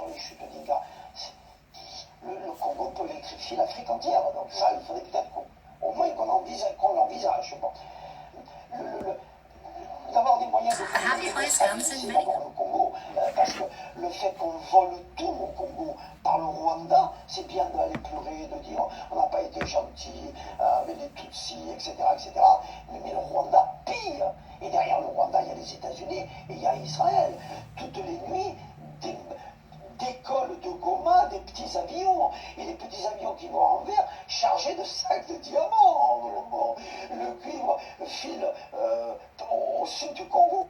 sur les chutes d'Inga. Le Congo peut électrifier l'Afrique entière, donc ça, il faudrait peut-être au moins qu'on l'envisage. Bon. D'avoir des moyens de communication d'abord le Congo, parce que le fait qu'on vole tout au Congo par le Rwanda, c'est bien d'aller pleurer, de dire on n'a pas été gentil avec les Tutsis, etc., etc. Mais le Rwanda pire. Et derrière le Rwanda, il y a les États-Unis et il y a Israël. Toutes les nuits, d'écoles de Goma, des petits avions, et les petits avions qui vont en verre chargés de sacs de diamants. Le cuivre file au sud du Congo.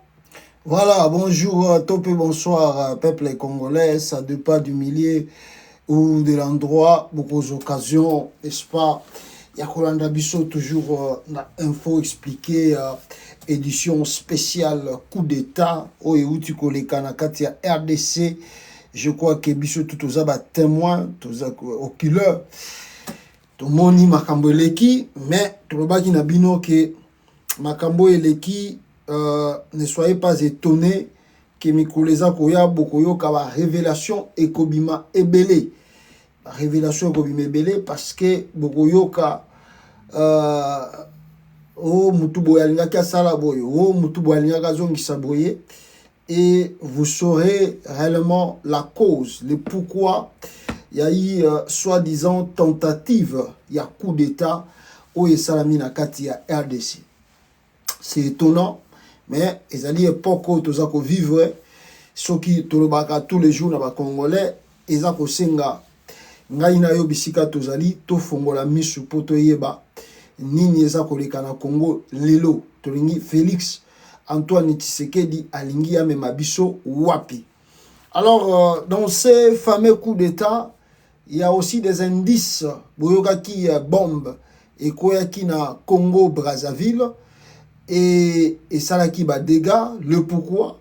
Voilà, bonjour, top et bonsoir, peuple congolais, ça dépend du milieu ou de l'endroit, beaucoup d'occasions, n'est-ce pas? Yakolanda Bisso, toujours info expliquée, édition spéciale coup d'état, au Euti Kolekana Katia RDC. Je crois que Bisso tout aux abats témoins, tous oculeurs, tout moni makambo eleki, mais tout le baki na bino que makambo eleki. Ne soyez pas étonnés que Mikoleza Koya Bokoyo Kaba révélation Ekobima Ebele. Révélation Ekobima Ebele parce que Bokoyo Ka Mutubo Yalinga Kasala Boyo, Mutubo Yalinga Zongi Saboye, et vous saurez réellement la cause, le pourquoi il y a eu soi-disant tentative, il y a coup d'état au Yesalamina Katia RDC. C'est étonnant. Mais ils allaient époque où tous les vivre, ceux qui tous les jours dans Congolais, ils ont senga ngaina yo bisika tozali to fongola misu poto yeba nini eza koleka na Congo lelo tolingi Félix Antoine Tshisekedi alingi ya mema biso wapi. Alors dans ces fameux coups d'état, il y a aussi des indices boyoka ki bombe et koyaki na Congo Brazzaville. Et ça là qui va dégâts, le pourquoi.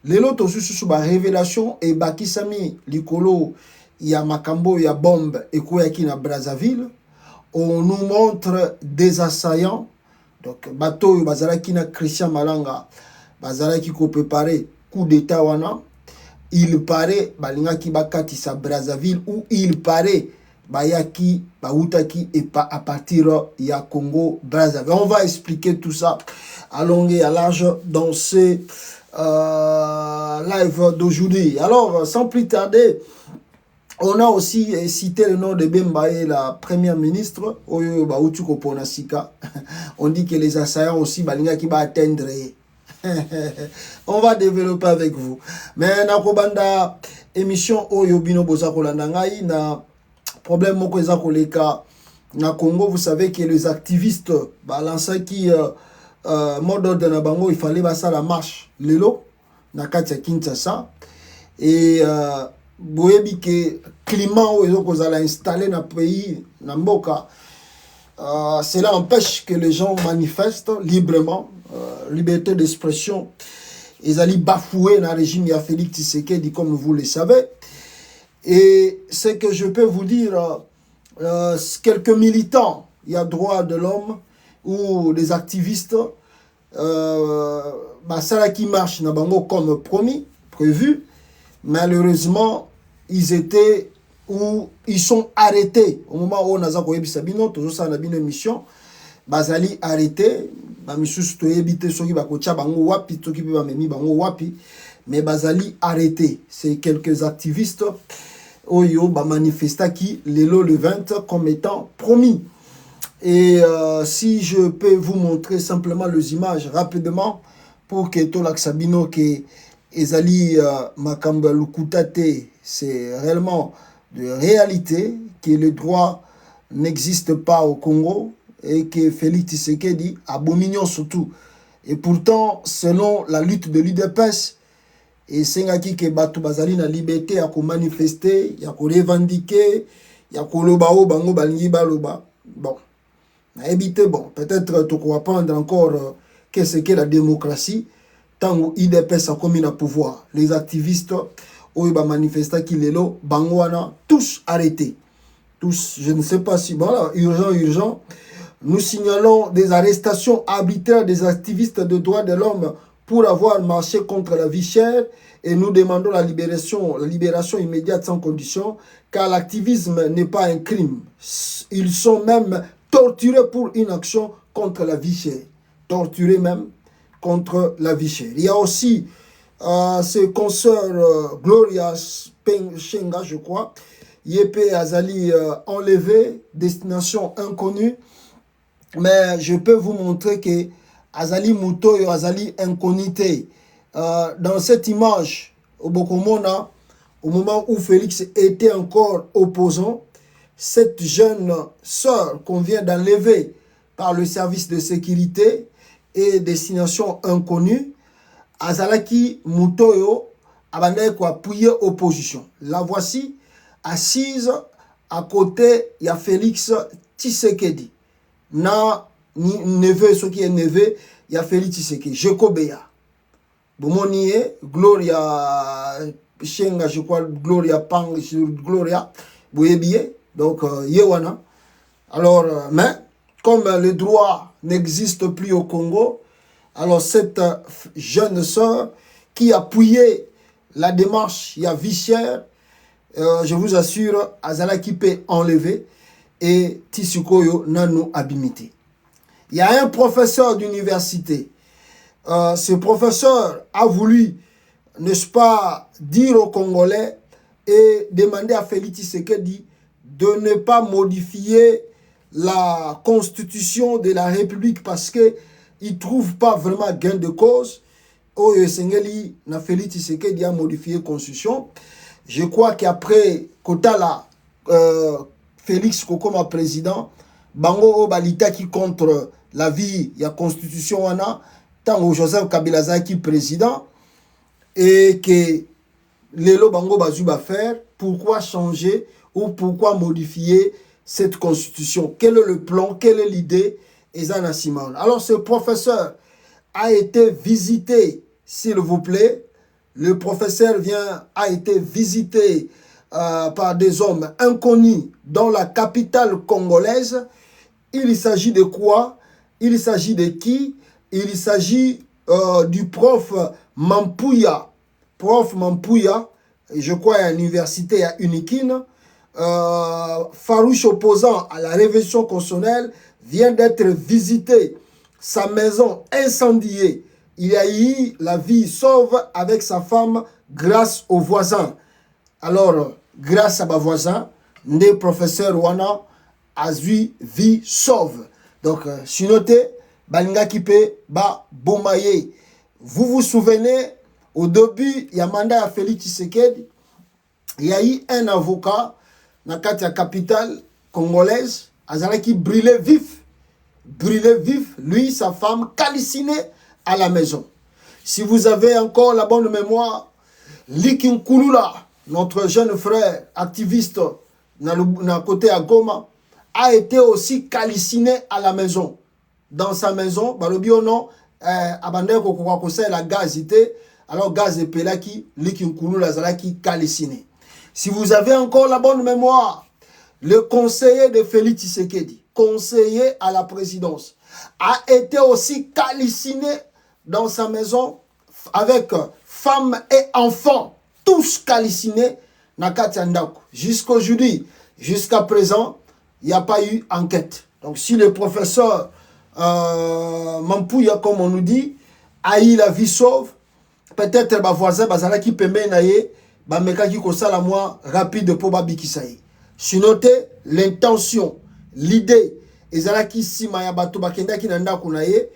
Les autres sous la révélation et bakisami likolo il y a makambo il y a bombe et quoi qui na Brazzaville. On nous montre des assaillants. Donc bateau bazala qui na Christian Malanga bazala qui ko préparer coup d'état wana. Il paraît balinga ki bakati sa Brazzaville où il paraît Bayaki, Baoutaki et pas à partir ya Congo Brazzaville. On va expliquer tout ça à long et à large dans ce live d'aujourd'hui. Alors, sans plus tarder, on a aussi cité le nom de Bembaye, la première ministre. On dit que les assaillants aussi, Balinga qui va atteindre. On va développer avec vous. Mais na émission Oyo Bino Boza Kolandangai na problème moko eza koleka na Congo. Vous savez que les activistes balança qui mot d'ordre na bango il fallait basa la marche lelo na kati ya Kinshasa et boyebi que climat oyo kozala installé na pays na mboka cela empêche que les gens manifestent librement, liberté d'expression. Ils allaient bafouer dans le régime ya Félix Tshisekedi comme vous le savez. Et ce que je peux vous dire, quelques militants, il y a droit de l'homme ou des activistes, ça qui marche na bango comme promis, prévu, malheureusement, ils étaient ou ils sont arrêtés au moment où on a zakoyebi sabino toujours ça na bino émission bazali arrêtés ba misusu to yebite soki ba kocha bango wapi toki ba memi bango wapi mais bazali arrêtés. C'est quelques activistes Oyo ba manifesta qui lelo le 20 comme étant promis. Et si je peux vous montrer simplement les images rapidement pour que Tolak Sabino que ezali makamba lukutate, c'est réellement de réalité que le droit n'existe pas au Congo et que Félix Tshisekedi abomination surtout. Et pourtant, selon la lutte de l'UDPS, et sengaki ke batu bazali na liberté ya ko manifester, ya ko revendiquer, ya ko loba o bango balingi baloba. Bon, na éviter bon, peut-être tu vas apprendre encore qu'est-ce qu'est la démocratie tant UDPS a commis le pouvoir. Les activistes ou ba manifestants qui lelo bango wana tous arrêtés. Tous, je ne sais pas si bon là, urgent. Nous signalons des arrestations arbitraires des activistes de droits de l'homme pour avoir marché contre la vie chère et nous demandons la libération immédiate sans condition, car l'activisme n'est pas un crime. Ils sont même torturés pour une action contre la vie chère. Torturés même contre la vie chère. Il y a aussi ses consoeurs Gloria Shenga, je crois, Yepé Azali enlevé, destination inconnue. Mais je peux vous montrer que Azali Mutoyo, Azali incognité. Dans cette image, au Bokomona, au moment où Félix était encore opposant, cette jeune sœur qu'on vient d'enlever par le service de sécurité et destination inconnue, Azalaki Mutoyo, abandonné pour appuyer opposition. La voici assise à côté, il y a Félix Tshisekedi. Na neveu, ce qui est neveu, il y a Félix Tshisekedi. Jekobeya. Bomonié, Gloria Shenga, je crois, Gloria Pang, Gloria, Boyebiye. Donc, Yewana. Alors, mais, comme le droit n'existe plus au Congo, alors cette jeune sœur qui appuyait la démarche, il y a vie chère, je vous assure, Azala qui peut enlever et Tisukoyo Nano Abimité. Il y a un professeur d'université. Ce professeur a voulu, n'est-ce pas, dire aux Congolais et demander à Félix Tshisekedi de ne pas modifier la constitution de la République parce qu'il ne trouve pas vraiment gain de cause. Oyo Sengeli na Félix Tshisekedi a modifié la constitution. Je crois qu'après Kotala, Félix Kokoma président, Bango Obalita qui contre la vie, il y a constitution wana, tant Joseph Kabila qui président, et que Lelo Bango Bazuba faire, pourquoi changer ou pourquoi modifier cette constitution? Quel est le plan, quelle est l'idée? Alors ce professeur a été visité, s'il vous plaît. Le professeur a été visité par des hommes inconnus dans la capitale congolaise. Il s'agit de quoi? Il s'agit de qui? Il s'agit du prof Mampuya. Prof Mampuya, je crois à l'université à Unikine, farouche opposant à la révolution constitutionnelle, vient d'être visité. Sa maison incendiée. Il a eu la vie sauve avec sa femme grâce aux voisins. Alors, grâce à ma voisin, le professeur Wana a eu vie sauve. Donc, si noté, Balinga Kipe, ba Bomaye. Vous vous souvenez, au début, il y a mandat à Félix Tshisekedi. Il y a eu un avocat dans la capitale congolaise, Azala qui brûlait vif. Brûlé vif, lui, sa femme, calciné à la maison. Si vous avez encore la bonne mémoire, Likin Kulula, notre jeune frère activiste dans côté à Goma, a été aussi calciné à la maison. Dans sa maison, Balobiono, abandonné la gaz était, alors gaz et pelaki, Likin Kulula Zalaki calciné. Si vous avez encore la bonne mémoire, le conseiller de Félix Tshisekedi, conseiller à la présidence, a été aussi calciné dans sa maison avec femmes et enfants, tous calcinés dans Katiandaku. Jusqu'aujourd'hui, jusqu'à présent, il n'y a pas eu enquête. Donc si le professeur Mampouya, comme on nous dit, a eu la vie sauve, peut-être ma voisin bazala qui permet naie, ba meka qui kosala moi rapide pour babikisaï. Si notez l'intention, l'idée, ezalaki sima ya bato bakenda ki nanda kunaye,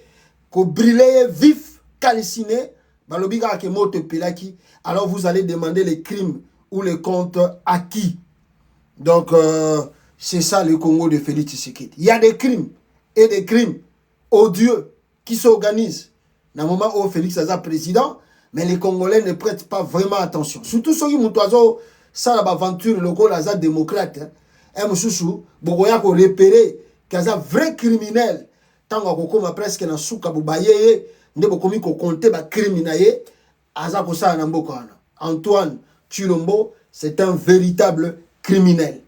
ko brûler vif, calciné, balobika ke moto pilaki, alors vous allez demander les crimes ou les comptes à qui? Donc, c'est ça le Congo de Félix Tshisekedi. Il y a des crimes et des crimes odieux qui s'organisent. Dans le moment où Félix est président, mais les Congolais ne prêtent pas vraiment attention. Surtout ceux qui ont ça l'aventure, le Congo, les démocrates. Et Moussoussou, Bogoya ko repérer qu'il y a un vrai criminel. Tant qu'on a presque na souka boubaye, ne bokomi ko compter ba criminaye, aza ko sa na mbokana. Antoine Chilombo, c'est un véritable criminel.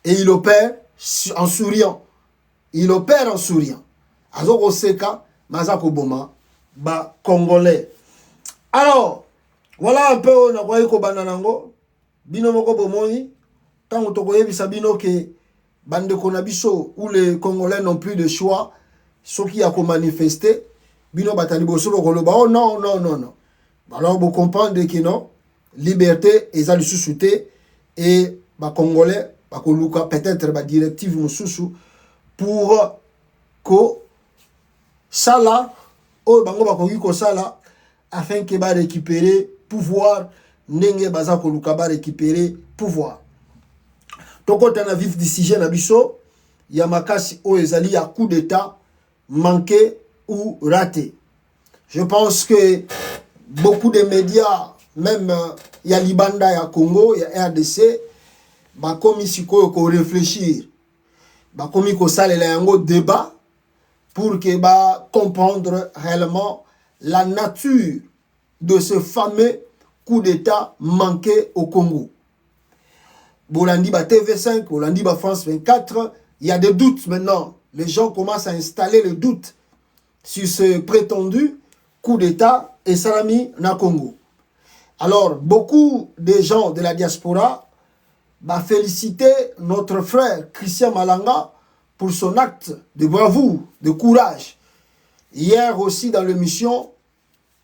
Et il opère en souriant. Il opère en souriant. Azoko Seka, Mazako Boma, ba Congolais. Alors, voilà un peu on a voyé ko bananango bino moko bomoni tango tokoyebisa bino ke bande konabiso où les Congolais n'ont plus de choix, ceux qui a manifesté bino batali boso koloba oh non non non non. Alors vous comprenez que non, liberté et ça le sous-souté et ba Congolais ba koluka peut-être ba directive mususu pour que ça là oh bango ba koki ko ça là afin que ba récupérer pouvoir ndenge baza koluka ba récupérer pouvoir. Donc quand on a vif du sujet na biso ya makasi o ezali ya coup d'état manqué ou raté. Je pense que beaucoup de médias, même il y a Libanda, il y a Congo, il y a RDC, bah comme ici qu'on réfléchir, bah comme il y a un débat pour que bah comprendre réellement la nature de ce fameux coup d'état manqué au Congo. Bolandi bah TV5, Bolandi bah France 24, il y a des doutes maintenant. Les gens commencent à installer le doute sur ce prétendu coup d'état et salami na Congo. Alors, beaucoup de gens de la diaspora bah, féliciter notre frère Christian Malanga pour son acte de bravoure, de courage. Hier aussi dans l'émission,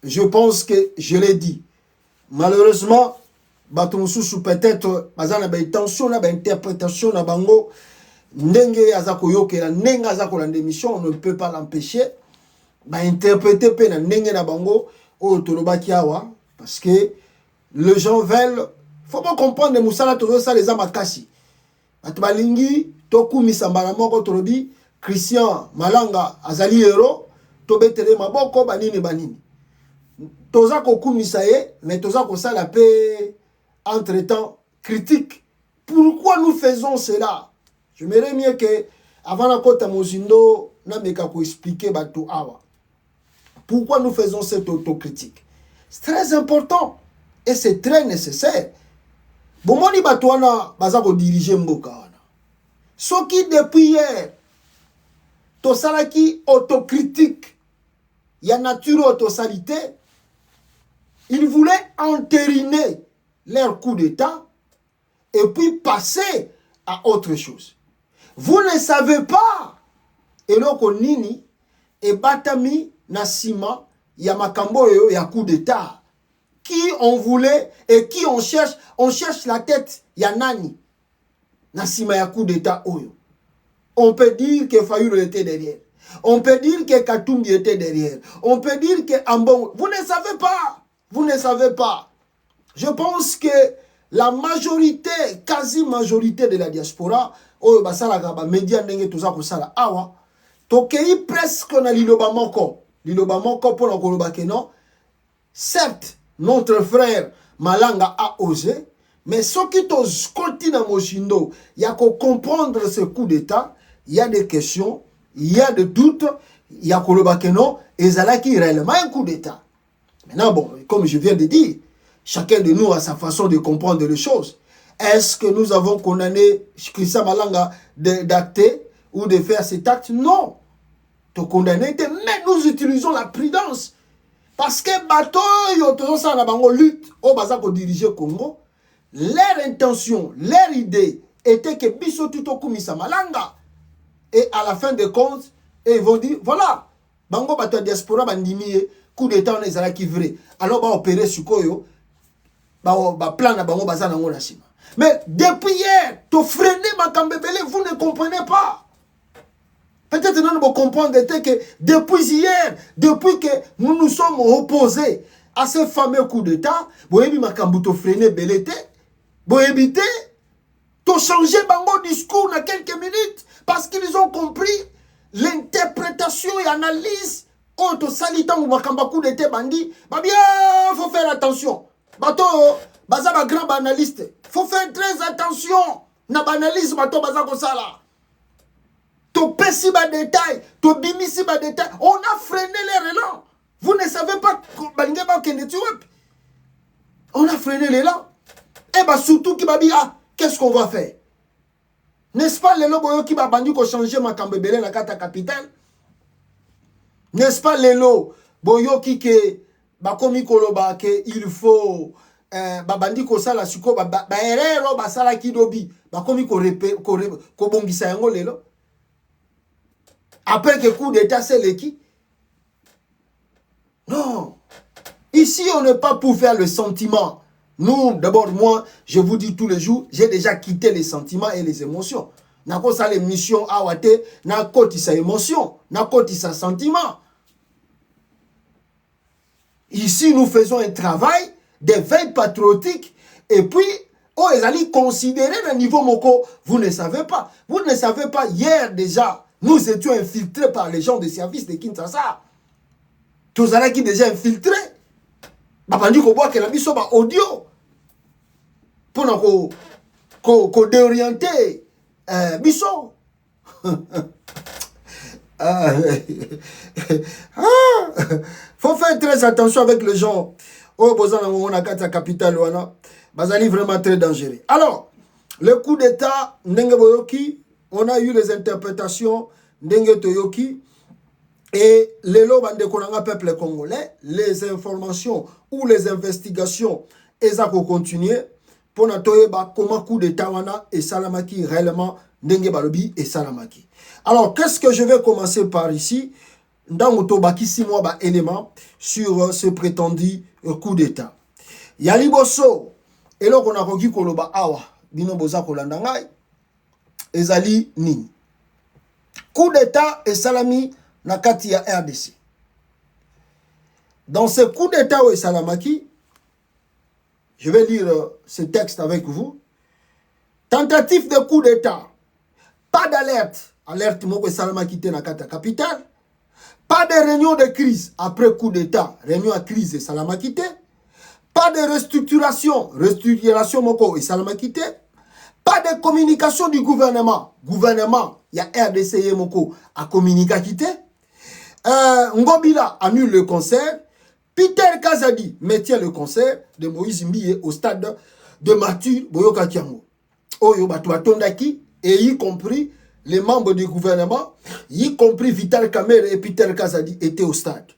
je pense que je l'ai dit. Malheureusement, Batonsusu peut-être, tension, interprétation, bango, ndenge azako yokela, ndenge azako la démission, on ne peut pas l'empêcher. Interpréter pe na ndenge na bango o tolobaki awa parce que les gens veulent faut pas comprendre musala tozo ça les amakasi atbalingi tokumisa mbala moko tolobi Christian Malanga azali héros tobetele maboko banini toza kokumisa ye mais toza ko sala pe entre-temps critique. Pourquoi nous faisons cela? Je me mieux que avant la kota mozindo na meka ko expliquer bato awa. Pourquoi nous faisons cette autocritique? C'est très important et c'est très nécessaire. Bomoni batouana bazako diriger mboka wana. Soki depuis hier to salaki autocritique ya nature autosalité, ils voulaient entériner leur coup d'état et puis passer à autre chose. Vous ne savez pas eloko nini et batami Nasima, ya makambo yo ya coup d'état. Qui on voulait et qui on cherche la tête ya nani. Nasima ya coup d'état oyo. On peut dire que Fayulu était derrière. On peut dire que Katumbi était derrière. On peut dire que Ambon. Vous ne savez pas. Vous ne savez pas. Je pense que la majorité, quasi-majorité de la diaspora, oyo basala ba média ndenge toza ko sala awa, tokei presque na liloba moko. Liloba moko pour la koloba que non. Certes, notre frère Malanga a osé, mais ce qui continue à Mochindo, il y a qu'à comprendre ce coup d'état, il y a des questions, il y a des doutes, il y a koloba que non, et ça qui réellement un coup d'état. Maintenant, bon, comme je viens de dire, chacun de nous a sa façon de comprendre les choses. Est-ce que nous avons condamné Christian Malanga d'acter ou de faire cet acte? Non. Condamné, mais nous utilisons la prudence. Parce que bateau, lutte au Bazako diriger Congo, leur intention, leur idée était que Bisso Tuto Kumisa Malanga. Et à la fin de compte, ils vont dire voilà, Bango Bato diaspora bandimi, coup d'état on est à qui vrai. Alors on va opérer sur Koyo, plan na Bango Bazana Ngonashima. Mais depuis hier, tu freiné Makambebele, vous ne comprenez pas. Peut-être que nous comprendre que depuis hier, depuis que nous nous sommes opposés à ce fameux coup d'état, vous avez makambuto freiner belete, vous évitez de changer bango discours dans quelques minutes parce qu'ils ont compris l'interprétation et l'analyse. Oh, to salitan ou makamba coup d'état bandi, bah bien, faut faire attention. Bato, baza ba grand analyste, faut faire très attention. Na banalise bato baza ko sala. To pessi ba détail, to bimisi ba détail. On a freiné les relents. Vous ne savez pas on a freiné l'élan. Et bah surtout qui va dire qu'est-ce qu'on va faire? N'est-ce pas les lobo qui va bandu ko changer ma kambebele na kata capitale? N'est-ce pas les lots boyoki ke bakomi koloba ke il faut babandi kosala siko baerreur basalaki dobi bakomi kobongisa yango lelo après que coup d'état c'est l'équipe. Non, ici on n'est pas pour faire le sentiment. Nous, d'abord, moi, je vous dis tous les jours, j'ai déjà quitté les sentiments et les émotions. Nako sa l'émission awate, nako sa émotion, nako sa sentiment. Ici, nous faisons un travail de veille patriotique et puis, oh, ils allaient considérer le niveau moko. Vous ne savez pas. Vous ne savez pas, hier déjà, nous étions infiltrés par les gens des services de Kinshasa. Tous ceux qui déjà infiltrés. Babandi ko boa que la biso ba audio. Pour qu'on déorienter biso. Faut faire très attention avec les gens. Oh, Bozana, on a la capitale, Bazali vraiment très dangereux. Alors, le coup d'état, Ndenge Boyoki, on a eu les interprétations Ndenge Toyoki et les lobandes de peuple congolais, les informations ou les investigations, elles ont continué pour natoyeba comment coup d'état wana et Salamaki réellement Ndenge Balobi et Salamaki. Alors, qu'est-ce que je vais commencer par ici? Dans Otobaki 6 mois élément sur ce prétendu coup d'état. Yali boso et là on a revu koloba awa bino boza kolanda ngai ezali nini. Coup d'état et salami na kati ya RDC. Dans ce coup d'état et salamaki, je vais lire ce texte avec vous. Tentative de coup d'état. Pas d'alerte. Alerte moko salamaki te na kati ya capitale. Pas de réunion de crise après coup d'état, réunion à crise et Salamakité. Pas de restructuration, restructuration moko et Salamakité. Pas de communication du gouvernement. Gouvernement, il y a RDC moko à communiquer quitté. Ngobila annule le concert. Peter Kazadi maintient le concert de Moïse Mbiye au stade de Martyr Boyoka Kiango. Oyo Batua Tondaki, et y compris les membres du gouvernement, y compris Vital Kamerhe et Peter Kazadi, étaient au stade.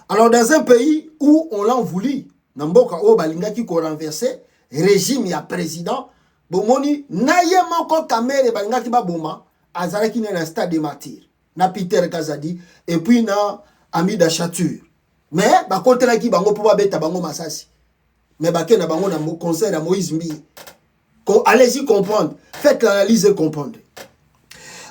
Alors, dans un pays où on l'a voulu, Namboka o balingaki ko renversé, régime ya président, bomoni naye moko Kamerhe balingaki ba boma, azalaki na stade de Martyr, na Peter Kazadi et puis na Amida Chatur. Mais ba kontelaki bango po ba beta bango masasi. Mais ba ke na bango na concert à Moïse Mbiye. Allez-y comprendre, faites l'analyse et comprendre.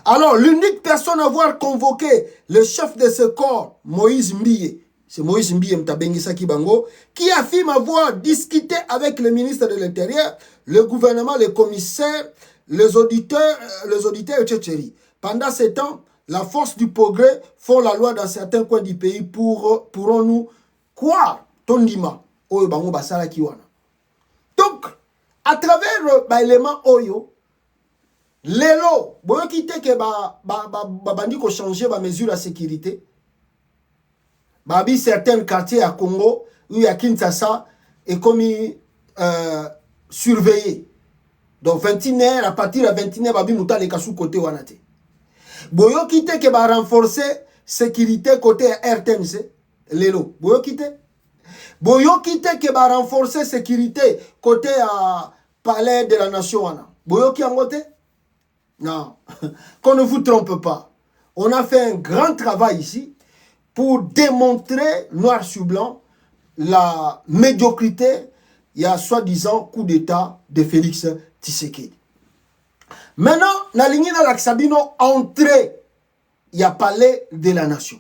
Alors, l'unique personne à avoir convoqué le chef de ce corps, Moïse Mbiye, c'est Moïse Mbiye Mtabengisa Kibango, qui affirme avoir discuté avec le ministre de l'Intérieur, le gouvernement, les commissaires, les auditeurs, etc. Pendant ce temps, la force du progrès font la loi dans certains coins du pays pourrons-nous croire Tondima, Oyo Bango Basala Kiwana. Donc, à travers l'élément Oyo, Lelo, boyo kite ke bandi ko changer ba mesure de sécurité. Babi certains quartiers à Congo, où il y a Kinshasa, est commis surveillé. Donc 21h, à partir de 21h, babi mouta les kassou côté wanate. Boyo kite ke ba renforcer sécurité côté RTNC. Lelo, boyo kite. Boyo kite ke ba renforcer sécurité côté palais de la nation wana. Boyo ki angote. Non, qu'on ne vous trompe pas. On a fait un grand travail ici pour démontrer noir sur blanc la médiocrité, il y a soi-disant coup d'état de Félix Tshisekedi. Maintenant, la ligne de l'Aksabino entrée, il y a palais de la nation.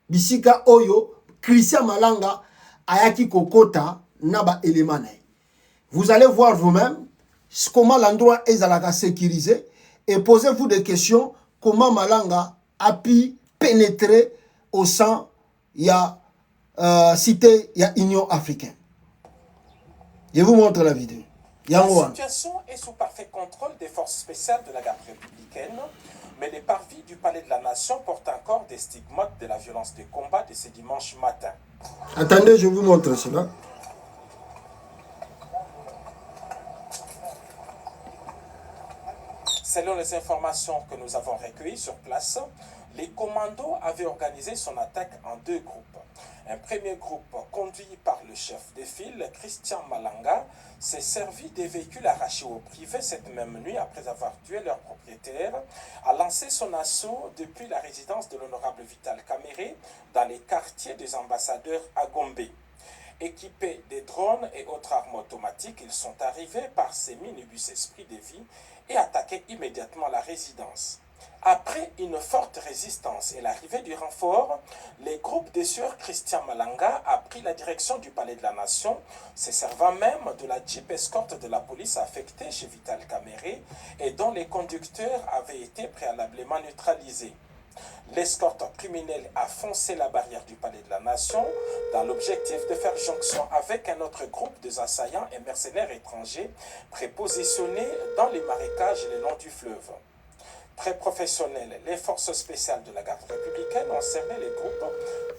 Bisika Oyo, Christian Malanga, Ayaki Kokota, Naba Elemane. Vous allez voir vous-même comment l'endroit est sécurisé. Et posez-vous des questions, comment Malanga a pu pénétrer au sein, il y a cité, il y a Union africaine. Je vous montre la vidéo. La situation est sous parfait contrôle des forces spéciales de la garde républicaine, mais les parvis du palais de la nation portent encore des stigmates de la violence des combats de ce dimanche matin. Attendez, je vous montre cela. Selon les informations que nous avons recueillies sur place, Les commandos avaient organisé son attaque en deux groupes. Un premier groupe, conduit par le chef de file, Christian Malanga, s'est servi des véhicules arrachés au privé cette même nuit après avoir tué leur propriétaire, a lancé son assaut depuis la résidence de l'honorable Vital Kamere dans les quartiers des ambassadeurs à Gombe. Équipés des drones et autres armes automatiques, ils sont arrivés par ces minibus Esprit de Vie et attaqué immédiatement la résidence. Après une forte résistance et l'arrivée du renfort, les groupes des sieurs Christian Malanga a pris la direction du Palais de la Nation, se servant même de la Jeep escorte de la police affectée chez Vital Kamere et dont les conducteurs avaient été préalablement neutralisés. L'escorte criminelle a foncé la barrière du Palais de la Nation dans l'objectif de faire jonction avec un autre groupe des assaillants et mercenaires étrangers prépositionnés dans les marécages et le long du fleuve. Très professionnels, les forces spéciales de la garde républicaine ont cerné les groupes,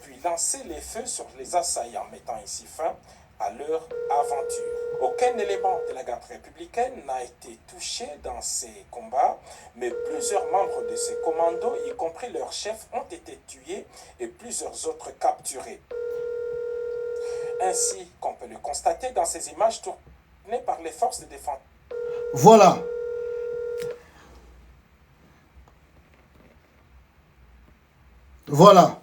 puis lancé les feux sur les assaillants, mettant ainsi fin à leur aventure. Aucun élément de la garde républicaine n'a été touché dans ces combats, mais plusieurs membres de ces commandos, y compris leur chef, ont été tués et plusieurs autres capturés. Ainsi qu'on peut le constater dans ces images tournées par les forces de défense. Voilà. Voilà.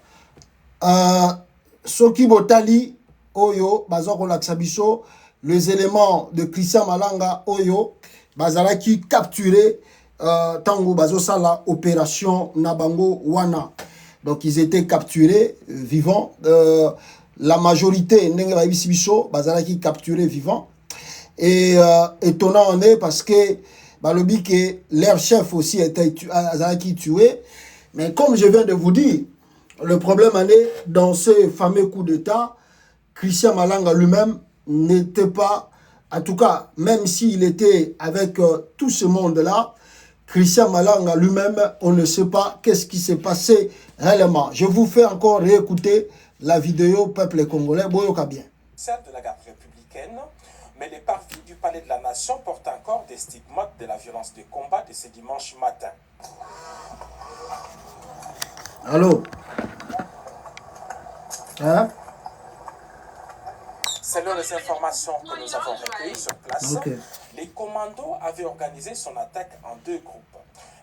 Soki Botali, Oyo, Bazoko Laksabiso, les éléments de Christian Malanga, Oyo, Bazalaki capturé, Tango Bazosala, opération Nabango Wana. Donc ils étaient capturés vivants. La majorité, Nenga Biso, Bazalaki capturé vivants. Et étonnant en est parce que Balobi que leur chef aussi était tué. Mais comme je viens de vous dire, le problème en est dans ce fameux coup d'État, Christian Malanga lui-même n'était pas, en tout cas, même s'il était avec tout ce monde-là, Christian Malanga lui-même, on ne sait pas qu'est-ce qui s'est passé réellement. Je vous fais encore réécouter la vidéo Peuple congolais, Boyoka bien. De la garde républicaine, mais les parvis du Palais de la Nation portent encore des stigmates de la violence de combat de ce dimanche matin. Allô? Hein? Selon les informations que nous avons recueillies sur place, Okay. Les commandos avaient organisé son attaque en deux groupes.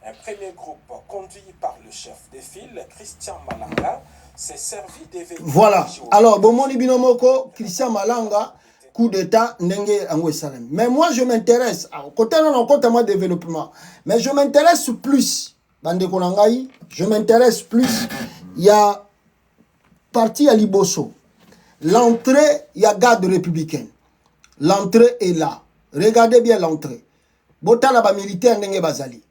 Un premier groupe, conduit par le chef de file, Christian Malanga, s'est servi des véhicules... Voilà. Alors, Bomoni Binomoko, Christian Malanga, coup d'État, Nenge Angwe Salem. Mais moi, je m'intéresse, côté non, côté moi développement, mais je m'intéresse plus, Bande Konangai, je m'intéresse plus, il y a parti à Liboso. L'entrée, il y a garde républicaine. L'entrée est là. Regardez bien l'entrée. Bota là-bas militaire Nenge Bazali.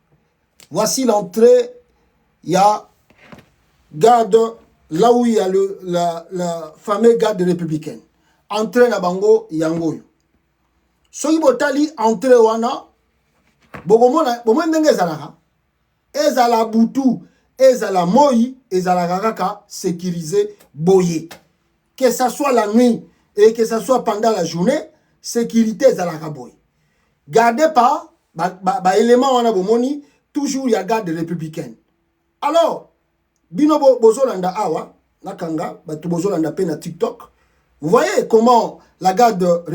Voici l'entrée. Il y a garde, là où il y a la fameuse garde républicaine. Entrée na bango yangoyo. Soki botali entrée wana. Bogomona, bomona ndenge ezalaka. Ezala butu, ezala moi, ezala kaka sécurisé boye. Que ça soit la nuit et que ça soit pendant la journée, sécurité ezala boye. Gardez pas, élément wana bomoni, toujours il y a garde républicaine. Alors, bino bozolanda awa, nakanga, batu bozolanda pe na TikTok. Vous voyez comment la garde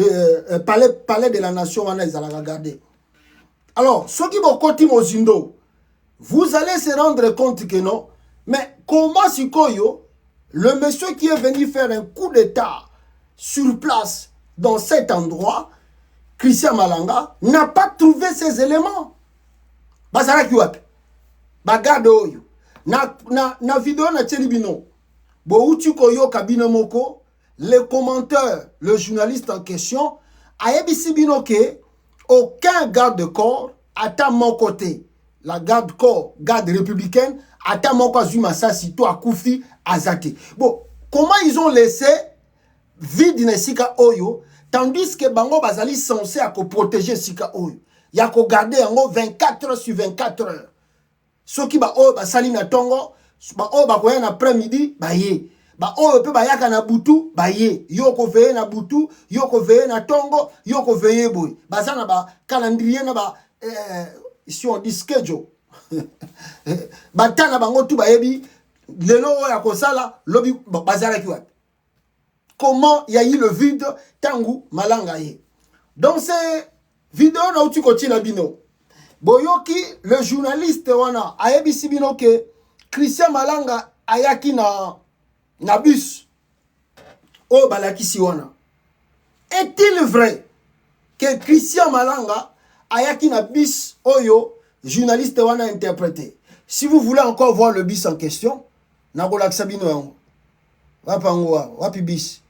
palais de la nation wana ezala garder. Alors, ceux qui vont continuer au Zindo, vous allez se rendre compte que non. Mais comment Sikoyo, le monsieur qui est venu faire un coup d'État sur place dans cet endroit, Christian Malanga, n'a pas trouvé ces éléments. Basara kiwapi. Bagade oyo. Na vidéo na télébino. Bo uti koyo kabino moko, le commentaire, le journaliste en question, a ebisi bino ke aucun garde-corps à mon côté. La garde-corps, garde républicaine, à mon côté, Masasi, toi, Koufi, Azate. Bon, comment ils ont laissé vide dans Sika Oyo, tandis que Bango Bazali censé à protéger Sika Oyo. Il y a qu'à garder en 24 heures sur 24 heures. Ceux qui ba Oyo, Basali na Tongo, ba Oyo, Bakoya na après-midi, ba ye. Ba Oyo, pe ba yaka na Butu, ba ye. Yoko veye na Butu, yoko veye na Tongo, yoko veye boy. Bazana ba calendrier na ba, ici on dit schedule. Batana bango tout bayebi lelo ya kosala lobi bazala kiwa. Comment il y a eu le vide tangu malanga ye. Dans ces vidéos na uti koti na bino. Boyoki le journaliste wana ayebi sibino ke Christian Malanga ayaki na bus. Oh balakisi wana. Est-il vrai que Christian Malanga ayaki na bus oyo journaliste wana interprété? Si vous voulez encore voir le bus en question, nakolakisa bino yango. Wapango wapi bus.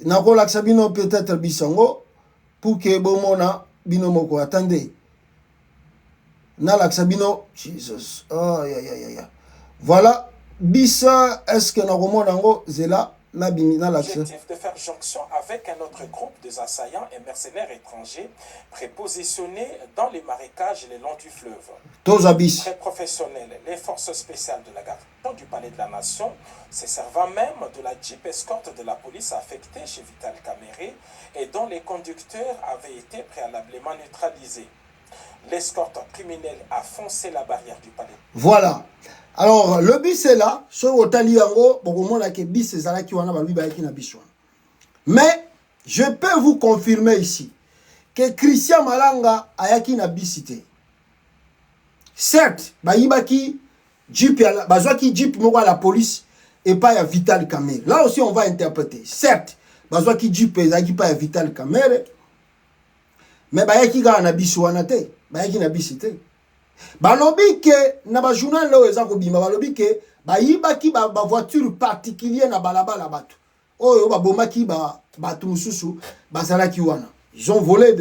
Nakolakisa bino peut-être bus yango pour que bomona bino moko attendez. Nalakisa bino Jesus. Oh ya. Voilà bis est-ce que nakomona yango zela. L'objectif de faire jonction avec un autre groupe des assaillants et mercenaires étrangers prépositionnés dans les marécages et le long du fleuve. Très professionnels, les forces spéciales de la garde du Palais de la Nation, se servant même de la Jeep escorte de la police affectée chez Vital Kamere et dont les conducteurs avaient été préalablement neutralisés. L'escorte criminelle a foncé la barrière du palais. Voilà. Alors, le bis est là. Sur Otali Yango, bis est là qui wana balubi bayaki na biswa. Mais je peux vous confirmer ici que Christian Malanga ayaki na bisité. Certes, bayibaki Jeep bazwaki Jeep moko à la police et pas à Vital Kamere. Là aussi on va interpréter. Certes, bazwaki Jeep ezaki pas à Vital Kamere. Mais bayaki ga na biswa na te. Bayaki na bisité. Balobi ke na ba journal lo eza ko bima balobi ke ba yibaki ba voiture particulier na balabala batu oyo ba bomaki batu mususu bazalaki wana. Ils ont volé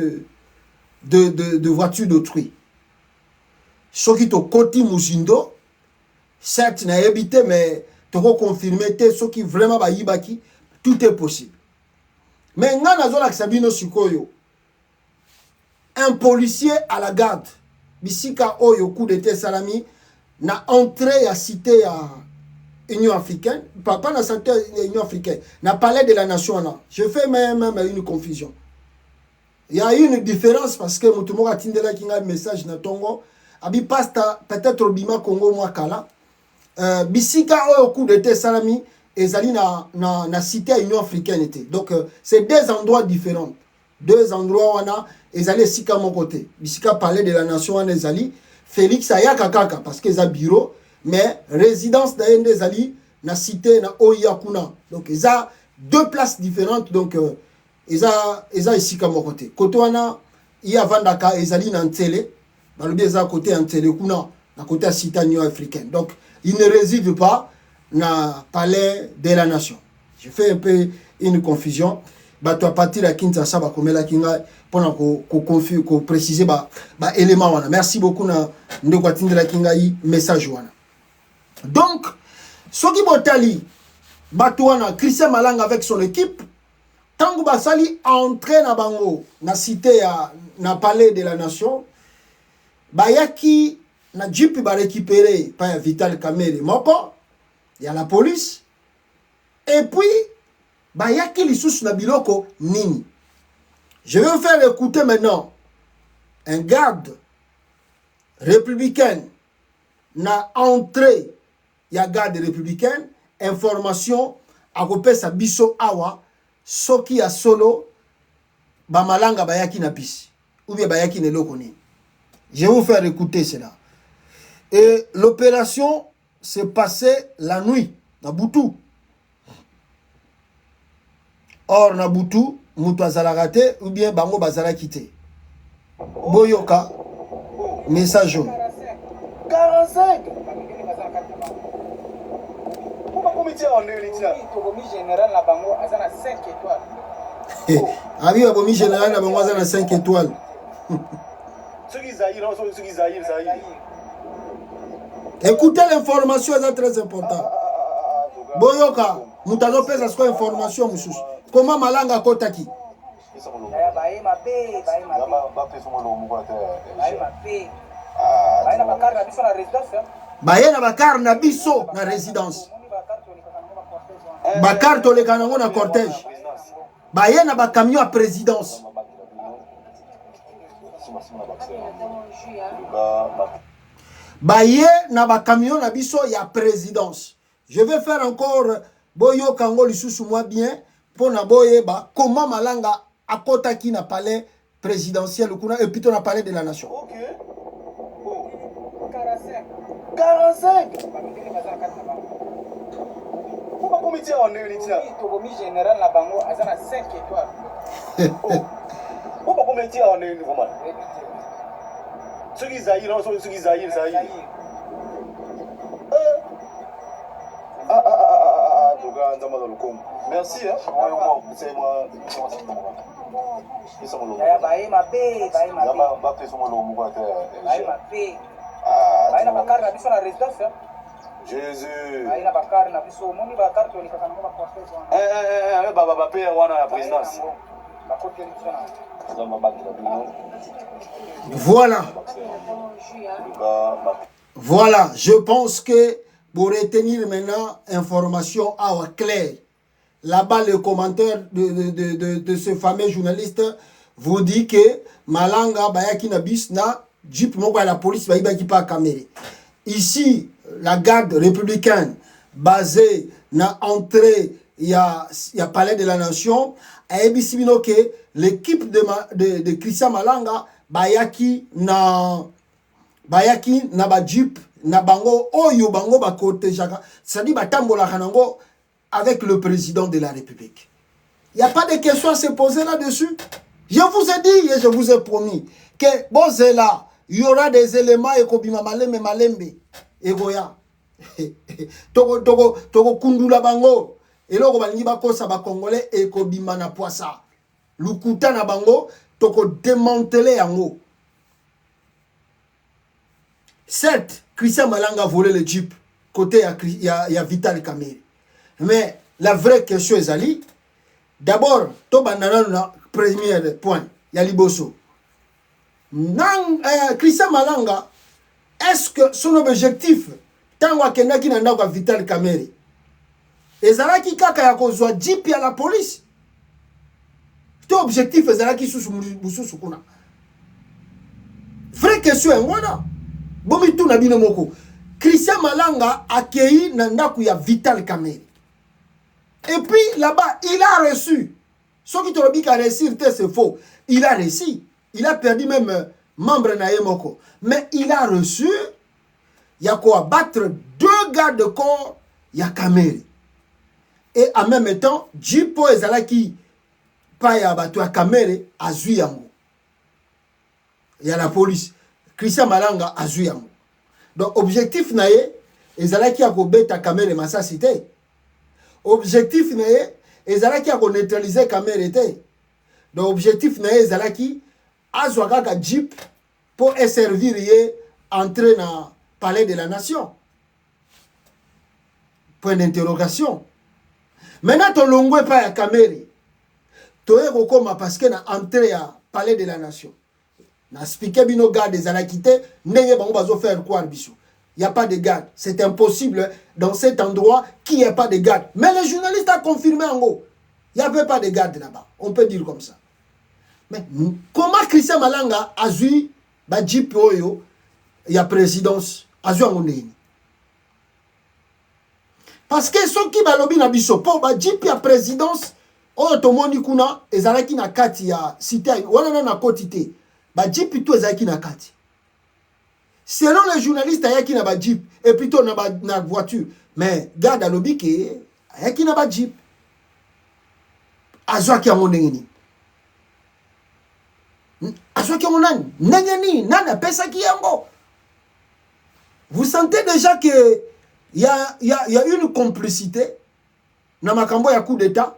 de voitures d'autrui. Soki to koti muzindo certes na habité mais to ko confirmer te soki vraiment ba yibaki tout est possible. Mais ngana zo la sabino sikoyo un policier à la garde bisika oyo coup d'état salami na entrée à cité à Union africaine pas na cité Union africaine na palais de la nation là. Je fais même une confusion. Il y a une différence parce que mutumo atindela kinga message na tongo abi pasta peut-être bima Congo moi kala bisika oyo coup d'état salami ezali na cité à Union africaine était. Donc c'est deux endroits différents. Deux endroits wana ezali sika mon côté bisika palais de la nation wana ezali Félix ayaka kaka parce que za bureau mais résidence d'aende ezali na cité na oya kuna. Donc eza deux places différentes donc eza sika mon côté wana iya vandaka ezali na Ntele balobi eza côté Ntele kuna na côté à cité Union africaine. Donc il ne réside pas na palais de la nation. Je fais un peu une confusion. Bato à partir de Kinshasa ba komela kinga pona ko préciser ba élément wana. Merci beaucoup na ndeko atindela kinga yi message wana. Donc soki botali bato wana Christian Malanga avec son équipe tangu basali entrer na bango na cité ya na palais de la nation bayaki na Jeep ba récupérer pa Vital Kamere moko ya la police et puis bayaki lisusu na biloko nini. Je vais vous faire écouter maintenant un garde républicain na entrée ya garde républicaine information a kopesa biso awa soki ya solo ba malanga bayaki na bisi ou bien bayaki ne loko nini. Je vais vous faire écouter cela. Et l'opération s'est passée la nuit na Butu. Or na Butu mutu azalaka te ou bien bango bazalaki te. Boyoka message jaune. 45. Pourquoi comité en Eulitza? Tobomi général na bango azana 5 étoiles. Abi abomi général na bango azana 5 étoiles. Écoutez l'information, c'est très important. Boyoka, mutu azopesa siko information mususu. Comment Malanga kotaki? Baye na bakar na biso na résidence. Bakar to le kanango na cortège. Baye na ba camion à présidence. baye na ba camion na biso ya présidence. Je vais faire encore boyo kango lisusu moi bien pour na boye ba comment Malanga akota ki na palais présidentiel kuna et puis on a parlé de la nation. OK. 45. Pourquoi comité en Litia? Tokomi général na bango azana 5 étoiles. Pourquoi comité en vraiment? Ceux qui Zahir, non, ceux qui Zahir. Merci, hein. C'est moi. Jésus. Voilà, je pense que pour retenir maintenant information claire, là-bas le commentaire de ce fameux journaliste vous dit que Malanga bayaki na bis na jeep moko la police bayibaki pa caméra. Ici la garde républicaine basée na entrée il y a palais de la nation a ebisibino que l'équipe de Christian Malanga bayaki na ba jeep na bango oyo bango ba kotejaka, c'est-à-dire batambola kanango avec le président de la République. Il n'y a pas de question à se poser là-dessus. Je vous ai dit et je vous ai promis que bon c'est là, il y aura des éléments et kobima malembe et goya. Toko kundula bango et loko balingi bakosa ba congolais et kobima na poisa. Lukuta na bango toko démanteler yango. Certes, Christian Malanga a volé le jeep côté il y a Vital Kamerhe. Mais la vraie question est Ali. D'abord, to banana na premier point, ya liboso. Christian Malanga, est-ce que son objectif tango akendaki na ndako Vital Kamerhe ezalaki kaka ya kozwa jeep ya la police? To objectif ezalaki susu kuna. Vraie question est ngwana. Bomi tu na bino moko. Christian Malanga accueilli na ndako ya Vital Kamerhe. Et puis là-bas, il a reçu. Ce qui te dit qu'à réussir, c'est faux. Il a réussi. Il a perdu même membre na yemoko. Mais il a reçu. Il y a quoi battre 2 gardes de corps. Il y a Kamerhe. Et en même temps, Jipo ezalaki pa ya batu ya Kamerhe azui yango. Il y a la police. Christian Malanga azui yango. Donc objectif na ye ezalaki ya kobeta Kamerhe masasi te. Objectif na ye ezalaki ya ko neutraliser Kamerhe te. Donc objectif na ye ezalaki azwa kaka jeep pour servir ye entrer na palais de la nation. Point d'interrogation. Maintenant ton longwe pa ya Kamerhe toye kokoma parce que na entrer ya palais de la nation. Na expliqué bino garde des alakité ndenge bango bazo faire quoi biso. Il n'y a pas de garde. C'est impossible dans cet endroit qu'il n'y ait pas de garde. Mais le journaliste a confirmé en haut. Il n'y avait pas de garde là-bas. On peut dire comme ça. Mais comment Christian Malanga a vu ba jeep oyo il y a présidence a vu en ndeni? Parce que ceux qui balobi na biso po ba jeep ya présidence oyo tomoni kuna ezalaki na kati ya cité wana na kotité. Ba jeep tout ezalaki na kati. Selon les journalistes, il y a qui n'a pas jeep et plutôt n'a pas voiture. Mais garde à l'objet il y a qui n'a pas jeep. Azwa qui a mon nengeni. Azwa qui a mon nengeni. Nana pesa qui yango. Vous sentez déjà que il y a une complicité. Dans ma cambo ya coup d'état.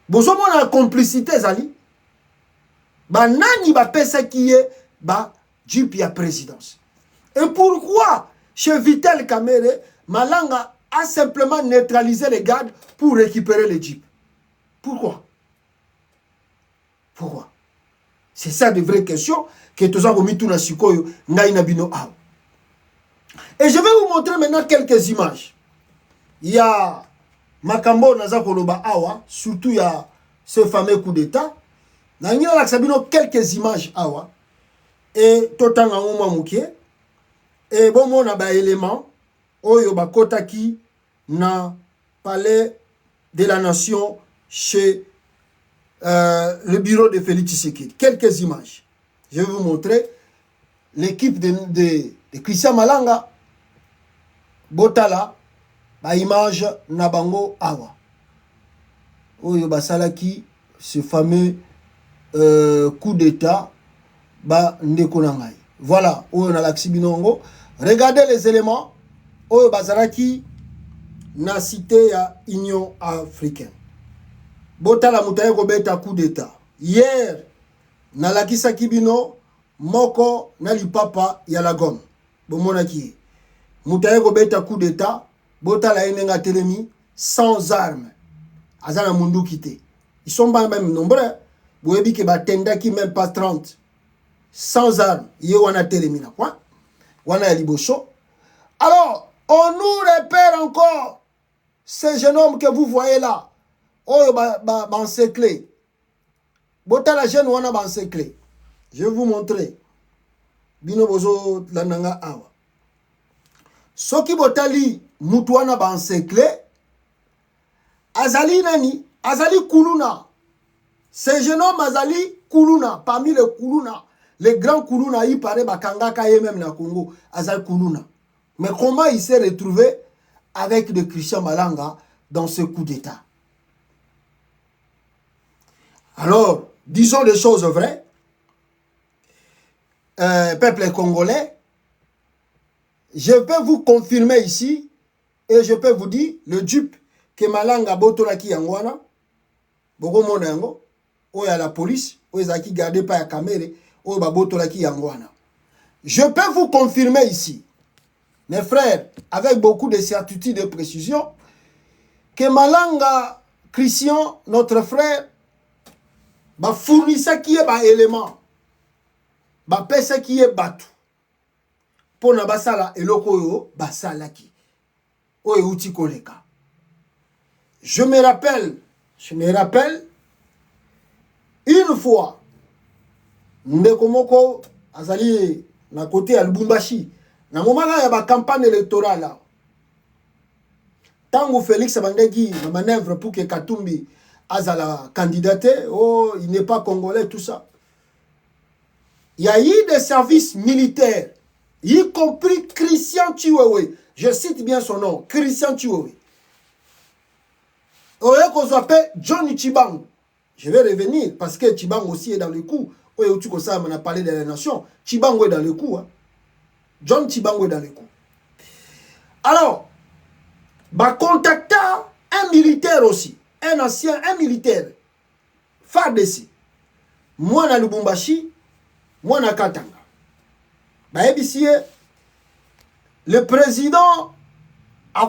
Bozo mon la complicité zali. Ba nani ba pesa qui est ba jeep ya présidence. Et pourquoi chez Vital Kamerhe, Malanga a simplement neutralisé les gardes pour récupérer les jeeps? Pourquoi? Pourquoi? C'est ça de vraies questions que tous avons mis tout na sikoyo ngaina bino aw. Et je vais vous montrer maintenant quelques images. Il y a Makambo naza koloba awa, surtout il y a ce fameux coup d'état. Na ngina la sabino quelques images awa. Et totanga ngoma mukie et bon mon ba élément oyo bakotaki na palais de la nation chez le bureau de Félix Tshisekedi. Quelques images. Je vais vous montrer l'équipe de Christian Malanga. Botala, ba image Nabango Awa. Oyo basalaki ce fameux coup d'état ba ndeko na ngai. Voilà, oyo na laksi binongo. Regardez les éléments. Oyo bazalaki na cité ya Union africaine. Botala mutaye kobeta coup d'état. Hier, na lakisa kibino moko na lipapa ya la gomme. Bomona ki. Mutaye kobeta coup d'état. Botala enenga telemi sans armes. Azana mundu kité. Ils sont pas même nombreux. Boyebi ke batenda ki même pas 30. Sans armes. Ye wana telemi na quoi? Wana ya liboso. Alors, on nous repère encore ces jeunes hommes que vous voyez là. Oh, encerclé. Bota la jeune wana encerclé. Je vais vous montrer. Bino bozo lananga awa. Soki botali mutu wana encerclé. Azali nani? Azali kuluna. Ces jeunes hommes azali kuluna. Parmi les kuluna. Les grands kuluna, il paraît bakangaka ye même na Congo. Azali kuluna. Mais comment il s'est retrouvé avec de Christian Malanga dans ce coup d'état? Alors, disons les choses vraies. Peuple congolais, je peux vous confirmer ici, et je peux vous dire, le dupe que Malanga botolaki yangwana, boko mona yango, oya la police, oya zaki gardé par la caméra, oya ba botolaki yangwana. Je peux vous confirmer ici, mes frères, avec beaucoup de certitude et de précision, que Malanga Christian, notre frère, ba fournissa qui est ba élément, ba pesa qui est batu, pour na basala eloko yo basala ki, oye uti koleka. Je me rappelle, une fois, ndeko moko azali na côté ya Lubumbashi, na moment ya ba campagne électorale, tango Félix Abandeki na manœuvre pour que Katumbi azala candidaté, oh, il n'est pas congolais, tout ça. Il y a eu des services militaires, y compris Christian Chiwewe. Je cite bien son nom, Christian Chiwewe. On s'appelle John Chibangu. Je vais revenir parce que Chibangu aussi est dans le coup. On a parlé de la nation. Chibangu est dans le coup. Hein. John Chibangu est dans le coup. Alors, bah contacta un militaire aussi. Un ancien, un militaire. FARDC. Moi na Lubumbashi, moi na Katanga. Bah ici, le président a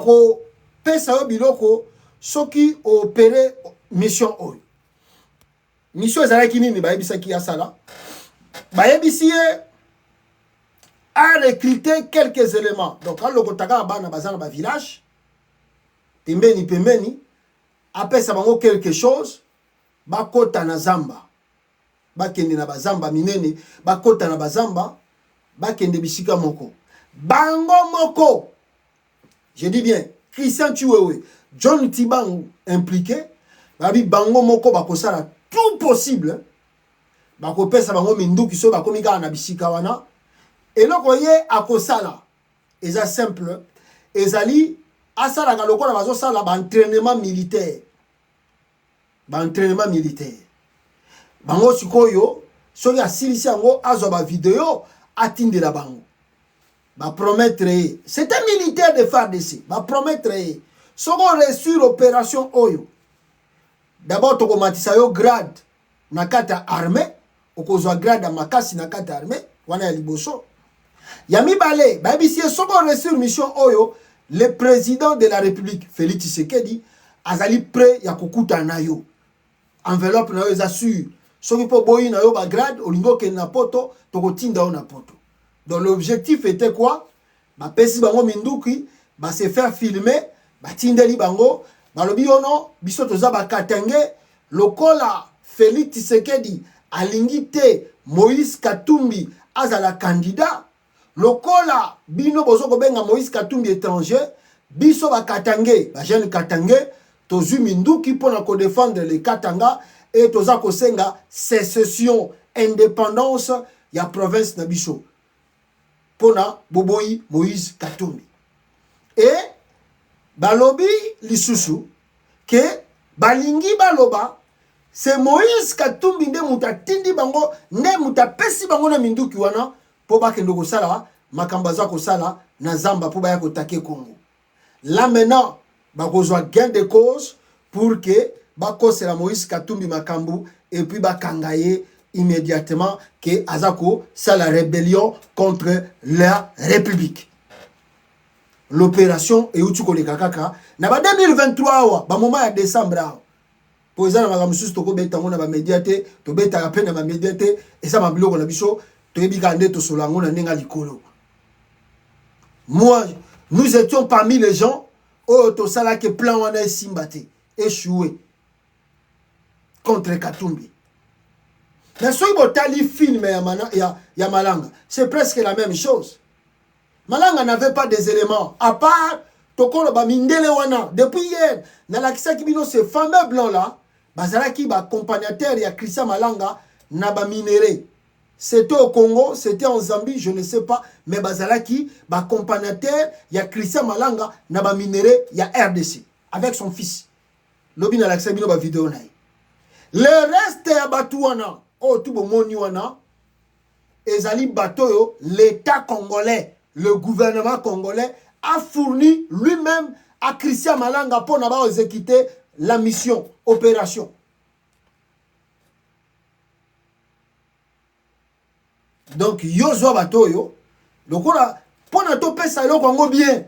pesa biloko soki opéré mission oyo. Mission ezalaki nini ba ebisaki ya sala. Ba ici a recruté quelques éléments. Donc quand le kotaka bana bazana ba village, pembeni pembeni apesa bango quelque chose, bakota na zamba, bakende na bazamba minene, bakota na bazamba, bakende bisika moko, bango moko, je dis bien Christian Chiwewe, John Chibangu impliqué, babi bango moko bakosala tout possible, bakopesa bango minduki so bakomika na bisika wana, eloko ye akosala eza simple, ezali asala ka lokola bazo sala ba entraînement militaire. Ba entraînement militaire. Bango sikoyo soki asilisi yango azwa ba vidéo atindela bango. Ba promettre c'est un militaire de FARDC. Ba promettre soko reçu l'opération oyo. D'abord tokomatisa yo grade na kata armée, okozwa grade makasi na kata armée, wana ya liboso. Ya mibale, ba bisi soko reçu mission oyo. Le président de la République, Félix Tshisekedi, azali prêt ya kukuta na yo. Enveloppe na yo eza-sûr. Soki po boyi na yo ba grade, olingo ke na poto, toko tinda o na poto. Donc l'objectif était quoi? Ba pesi bango minduki, ba se faire filmer, ba tindeli bango, ba lobi ono, biso toza ba katenge, lokola Félix Tshisekedi alingi te Moïse Katumbi azala candidat, lokola bino bozo ko benga Moïse Katumbi étranger biso ba Katangé ba jeune Katangé tozu minduki pona ko défendre les Katanga et toza ko senga sécession indépendance ya province na biso pona boboyi Moïse Katumbi et balobi lisusu ke balingi baloba c'est Moïse Katumbi nde muta tindi bango nde muta pesi bango na minduki wana po bakende kosala makambo aza kosala na zamba po baya kotake Congo. Là maintenant bakozwa gain de cause pour que bakosela Moïse Katumbi makambo et puis bakangaye immédiatement que azako ça la rébellion contre la République. L'opération euti koleka kaka na ba 2023 wa ba moment ya décembre pour ça na makamsusu toko beta ngona ba médiaté to beta ka pena ba médiaté et ça mabiloko na biso to yebika nde to solango na nenga likolo. Moi nous étions parmi les gens au to sala que plan wana simbate échoué contre Katumbi. Mais si vous avez film ya Malanga, c'est presque la même chose. Malanga n'avait pas des éléments. À part, Tokolo ba mindele wana. Depuis hier, dans la kisa qui bino ce fameux blanc là, bazalaki ba accompagnateur ya Christian Malanga na ba minéré. C'était au Congo, c'était en Zambie, je ne sais pas, mais bazalaki ba accompagnateur ya Christian Malanga na ba minéré ya RDC avec son fils. Lobi na la kisa bino ba vidéo na. Le reste ya batuana, oh tout bon moni wana, ezali batoyo, l'État congolais, le gouvernement congolais a fourni lui-même à Christian Malanga pour n'avoir exécuté la mission, opération. Donc, yo zo batoyo, donc on a, pour na topé ça yo kongo bien,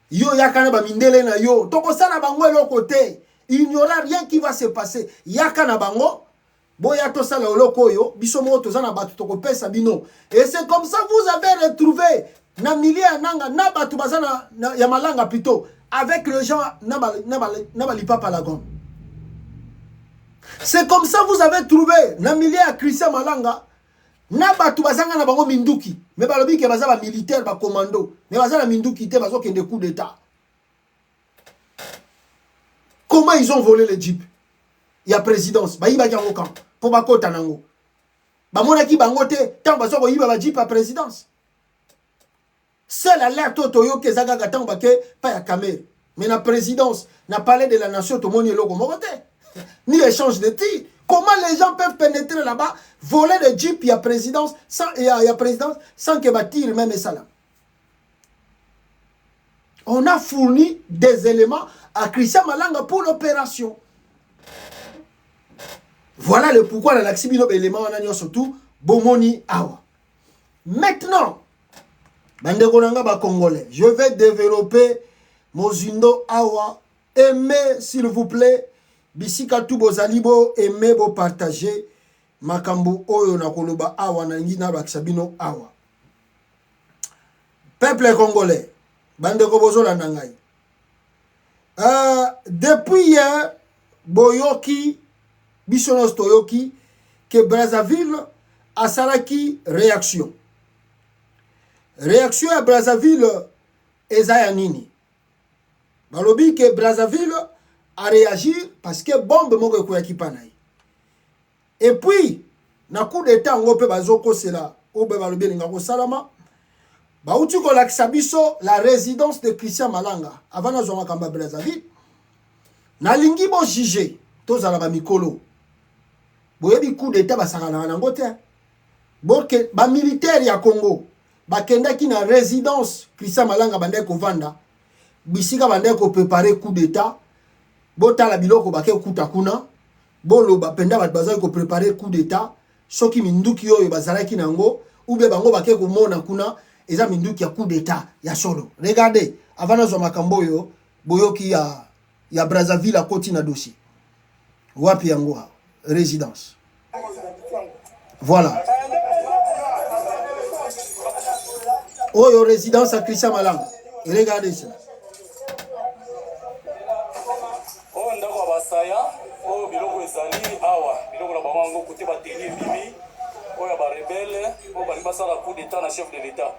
yo yakana ba mindele na yo, toko sana bango lo côté. Il n'y aura rien qui va se passer. Yakana bango, boya to sala oloko yo, bisomo to zana batu toko pesa bino. Et c'est comme ça vous avez retrouvé na milia nanga na batu bazana ya Malanga plutôt avec le gens na lipa pa la gomme. C'est comme ça vous avez trouvé na milia Christian Malanga na batu bazanga na bango minduki. Mais balobi ke bazaba militaire ba commando. Mais bazana minduki te bazo kende coup d'état. Comment ils ont volé le jeep? Il y a présidence. Ba yiba jango camp. Pour bakota nango. Ba monaki bangote. Tant bazo ko yiba ba jeep à présidence. Seul alerte otoyo ke zaga gatan ba ke pa ya caméra. Mais la présidence n'a parlé de la nation to moni logo mokote. Ni échange de tirs. Comment les gens peuvent pénétrer là-bas, voler le jeep, il y a présidence sans que ba tire même ça là. On a fourni des éléments à Christian Malanga pour l'opération. Voilà le pourquoi la laxibino élément on a surtout bomoni awa. Maintenant, bande konanga ba congolais, je vais développer mozindo awa. Aimez s'il vous plaît, bisika tu bozalibo, aimez bo partager makambo oyo na koloba awa na ngina ba sabino awa. Peuple congolais, bande ko bozola nangai. Depuis hier, Boyoki, Bissonos Toyoki, que Brazzaville a salaki réaction. Réaction à Brazzaville, Ezayanini. Balobi que Brazzaville a réagi parce que bombe moko koyaki panai. Et puis, na coup d'état ngope bazoko cela, obe balobi ngako salama. Bauti ko laksabiso la résidence de Christian Malanga avant na zoma kamba Brazzaville na lingi bo jige tozala ba mikolo boyebi coup d'état basakana na ngote boke ba militaire ya Congo bakendaki na résidence Christian Malanga bande ko vanda bisika bande ko préparer coup d'état botala biloko bake kuta kuna bolo bapenda bat bazali ko préparer coup d'état soki minduki oyo bazalaki nango ou bien bango bake ko mona kuna eza minduki ya coup d'état ya solo. Regardez, avant na zo makambo yo boyoki ya Brazzaville a koti na dossier. Wapi yango résidence. Voilà. Oyo résidence à Christian Malanga. Regardez ça. Oh ndako basaya, oh biloko ezali awa, biloko na bango kote ba tenir bibi. Oya ba rebelle matériel pour baliba ça la coup d'état na chef de l'état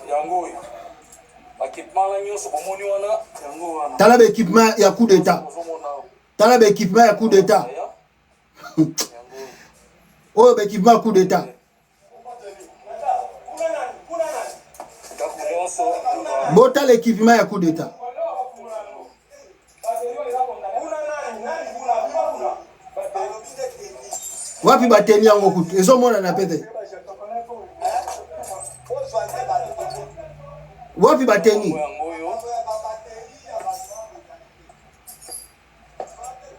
yango équipement la nyoso bomoni wana yango wana Tala ba équipement ya coup d'état. Tala ba équipement ya coup d'état. Oh ba équipement coup d'état. Bota l'équipement ya coup d'état. Wapi bateni yango kutu ezomona na pete. Wapi bateni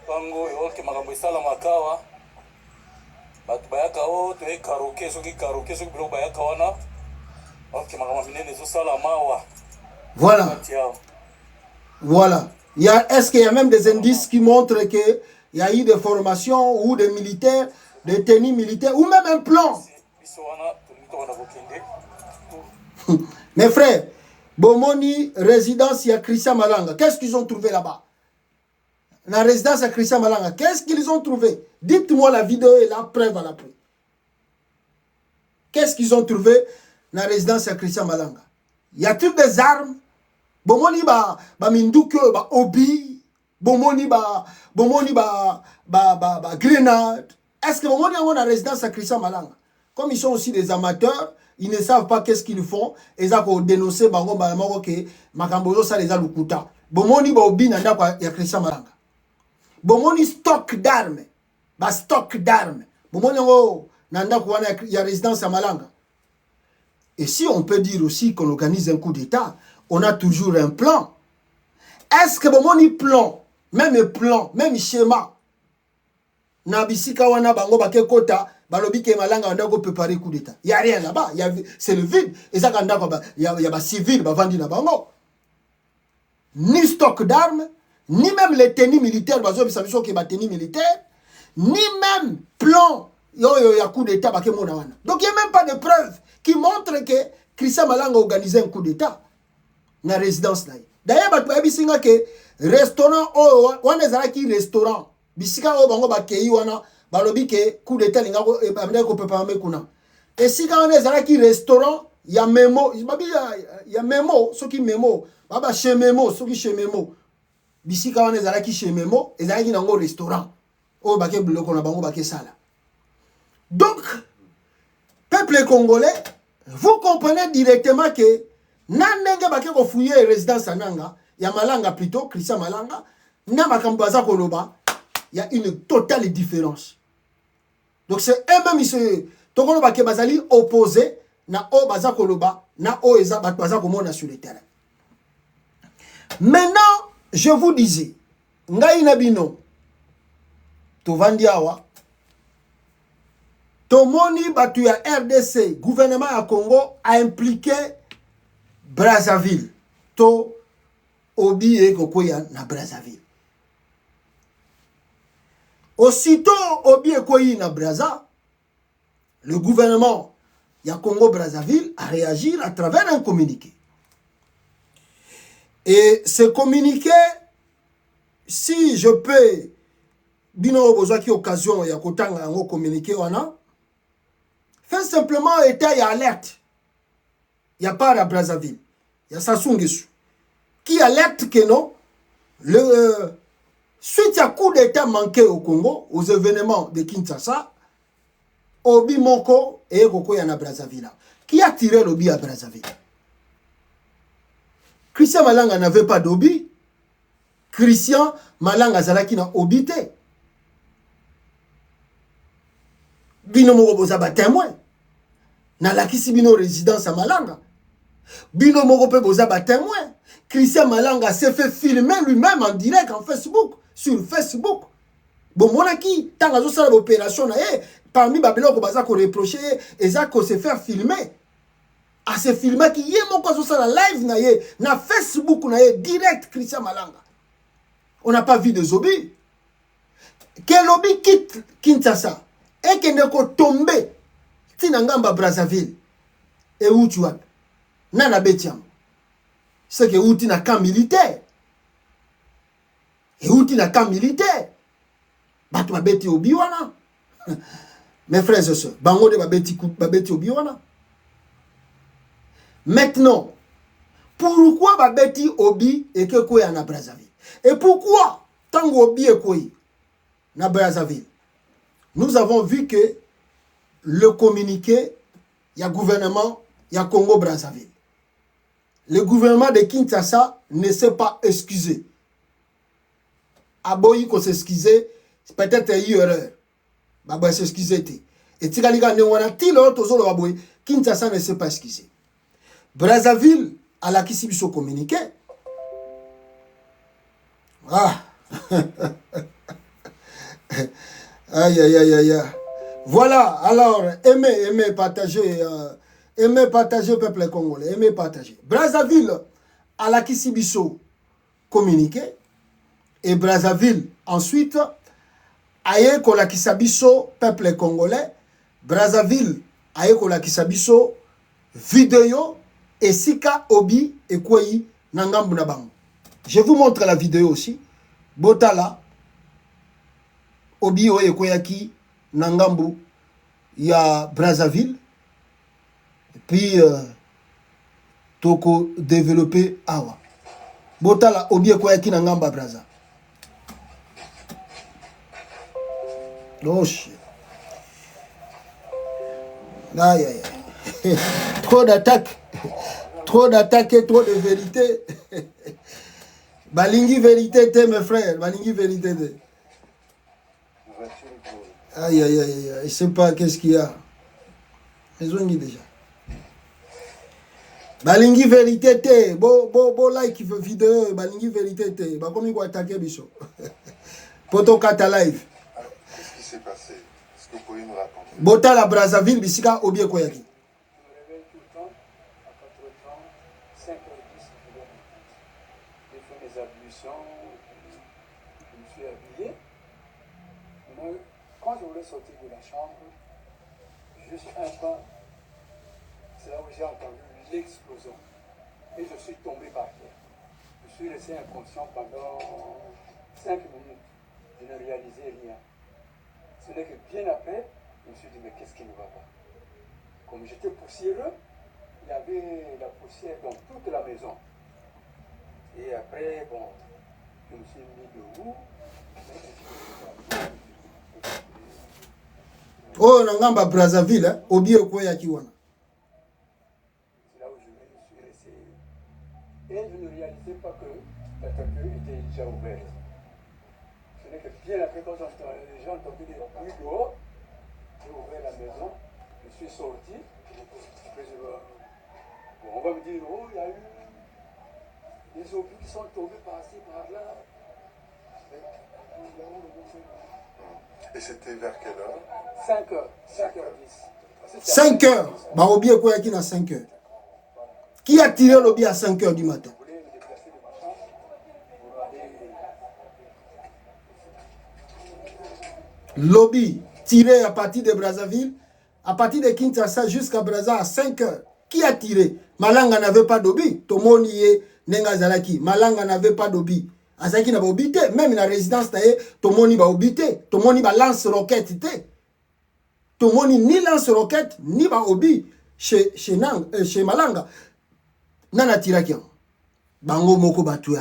bango yo ke makambo esala makawa bato bayaka o to e karaoke soki biloko bayaka wana ok makambo minene ezosala mawa. Voilà. Voilà. Est-ce qu'il y a même des indices qui montrent qu'il y a eu des formations ou des militaires, des tenues militaires, ou même un plan? Mes frères, Bomoni, résidence, il y a Christian Malanga. Qu'est-ce qu'ils ont trouvé là-bas? La résidence à Christian Malanga, qu'est-ce qu'ils ont trouvé? Dites-moi la vidéo et la preuve à l'appui. Qu'est-ce qu'ils ont trouvé dans la résidence à Christian Malanga? Y a-t-il des armes? Bomoni ba minduke ba obi, bomoni ba grenade. Est-ce que bomoni a la résidence à Christian Malanga? Comme ils sont aussi des amateurs, ils ne savent pas qu'est-ce qu'ils font. Ils ont dénoncé bango bango que makambozo ça les a lukuta. Bomoni ba obi nanda kwa ya Christian Malanga. Bomoni stock d'armes, ba stock d'armes. Bomoni ngo nanda kwa ya résidence à Malanga. Et si on peut dire aussi qu'on organise un coup d'État, on a toujours un plan. Est-ce que bomoni plan, même schéma, nabisika wana bango bake kota, balobi ke Malanga on a préparer coup d'État. Il n'y a rien là-bas, c'est le vide. Et ça quand il y a civil, bavandi na bango. Ni stock d'armes, ni même les tenues militaires, bazo bisabiso ke ba tenues militaires, ni même plan yo ya coup d'État bake mona wana. Donc il n'y a même pas de preuves qui montrent que Christian Malanga a organisé un coup d'État na résidence là. D'ailleurs bato bisinga ke restaurant wana ezalaki restaurant bisika o bango bakei wana balobi ke coup d'État linga ko ko préparer kuna. Et sika wana ezalaki restaurant ya memo babi ya memo soki memo baba chez memo soki chez memo bisika wana ezalaki chez memo ezalaki nango restaurant o bake biloko na bango bake sala. Donc peuple congolais, vous comprenez directement que Nandenge bake ko fouiller résidence ananga ya Malanga plutôt Christian Malanga na makambaza koloba, il y a une totale différence. Donc c'est eux-mêmes ils se tokolo bake bazali opposé na o baza koloba na o eza baza komona sur le terrain. Maintenant, je vous disais ngai na bino to vandiawa Tomoni batu ya RDC, gouvernement ya Congo a impliqué Brazzaville. To obi e kokoya na Brazzaville. Aussitôt obi e koyi na Brazza, le gouvernement ya Congo Brazzaville a réagi à travers un communiqué. Et ce communiqué, si je peux bino besoin qui occasion ya kotanga ngo communiqué wana, fait simplement état et alerte. Il n'y a pas à Brazzaville. Il y a Sassou Nguesso qui alerte que non, suite à coup d'état manqué au Congo, aux événements de Kinshasa, Obi Moko et Koko Yana Brazzaville. Qui a tiré l'Obi à Brazzaville? Christian Malanga n'avait pas d'Obi. Christian Malanga Zalaki n'a obité. Bino moko boza ba témoin na lakisi bino résidence à Malanga. Bino moko pe boza ba témoin. Christian Malanga s'est fait filmer lui-même en direct en Facebook, sur Facebook. Bon monaki tanga zo sala opération na parmi babelo ko baza ko reprocher ezako se faire filmer. A se filmer ki ye moko zo sala live na na Facebook na direct Christian Malanga. On n'a pas vu de Zobi. Que Lobi quitte Kinshasa et qu'il ne peut tomber Tinangamba Brazzaville et Outuan Nana Betiam. C'est que Outi n'a qu'un militaire. Et Outi n'a qu'un militaire. Batma Beti Obiwana. Mes frères et sœurs, bango de babeti obi wana. Maintenant, pourquoi babeti obi et que quoi na Brazzaville? Et pourquoi tango obi et quoi na Brazzaville? Nous avons vu que le communiqué, il y a gouvernement, il y a Congo-Brazzaville. Le gouvernement de Kinshasa ne s'est pas excusé. Aboyi qu'on s'excuser, peut-être il y a eu erreur. Bah s'excuser. Et Tigalika ne wana ti lo tozo lo aboyi, Kinshasa ne s'est pas excusé. Brazzaville à la Kisibiso communiqué. Ah. Aïe aïe aïe aïe. Voilà, alors aimez partager peuple congolais, aimez partager. Brazzaville à la Kisibiso communiqué et Brazzaville ensuite aye ko la Kisabiso peuple congolais. Brazzaville aye ko la Kisabiso vidéo et sika obi et kwei nangambu na bango. Je vous montre la vidéo aussi. Botala obi oye kweyaki nangambu ya Brazzaville. Et puis toko développer awa. Botala obi kweyaki nangamba Brazza. Oh shit. Aïe aïe aïe. Trop d'attaques. Trop d'attaques et trop de vérité. Balingi vérité, mes frères. Balingi vérité. Aïe, aïe, aïe, aïe. Je ne sais pas qu'est-ce qu'il y a. Ils ont dit déjà. Balingi vérité. Bo like vidéo. Balingi vérité. Bah, comme il va attaquer Bicho. Poto Kata live. Alors, qu'est-ce qui s'est passé? Est-ce que vous pouvez nous raconter? Bota la Brazzaville, Bissika, Obie Koyaki. Je me réveille tout le temps, à 4h30, 5h10, j'ai fait mes ablutions, je me suis habillé. Mais quand je voulais sortir de la chambre, juste un pas, c'est là où j'ai entendu l'explosion. Et je suis tombé par terre. Je suis resté inconscient pendant 5 minutes. Je ne réalisais rien. Ce n'est que bien après, je me suis dit, mais qu'est-ce qui ne va pas? Comme j'étais poussiéreux, il y avait la poussière dans toute la maison. Et après, bon, je me suis mis debout. Oh, Nangamba Brazzaville, hein? Obie Koyaki wana. C'est là où je suis resté. Et je ne réalisais pas que la tapure était déjà ouverte. Ce n'est que bien après, quand j'ai entendu des bruits dehors, j'ai ouvert la maison, je suis sorti. Après, bon, on va me dire, oh, il y a eu des obus qui sont tombés par-ci, par-là. Et c'était vers quelle heure? 5h10. 5 heures. Bah, Obie Koyaki na 5 heures. Qui a tiré l'Obi à 5 heures du matin? Je voulais me déplacer de ma chambre pour aller. Lobby tiré à partir de Brazzaville, à partir de Kinshasa jusqu'à Brazza à 5 heures. Qui a tiré? Malanga n'avait pas d'obi. Tomoni et Nengazalaki. Malanga n'avait pas d'obi. Azaki n'a pas obité. Même la résidence taille, Tomoni va obité. Tomoni va lance roquette. Tomoni ni lance roquette, ni va obi. Chez Malanga. Nana tirakian. Bango moko batu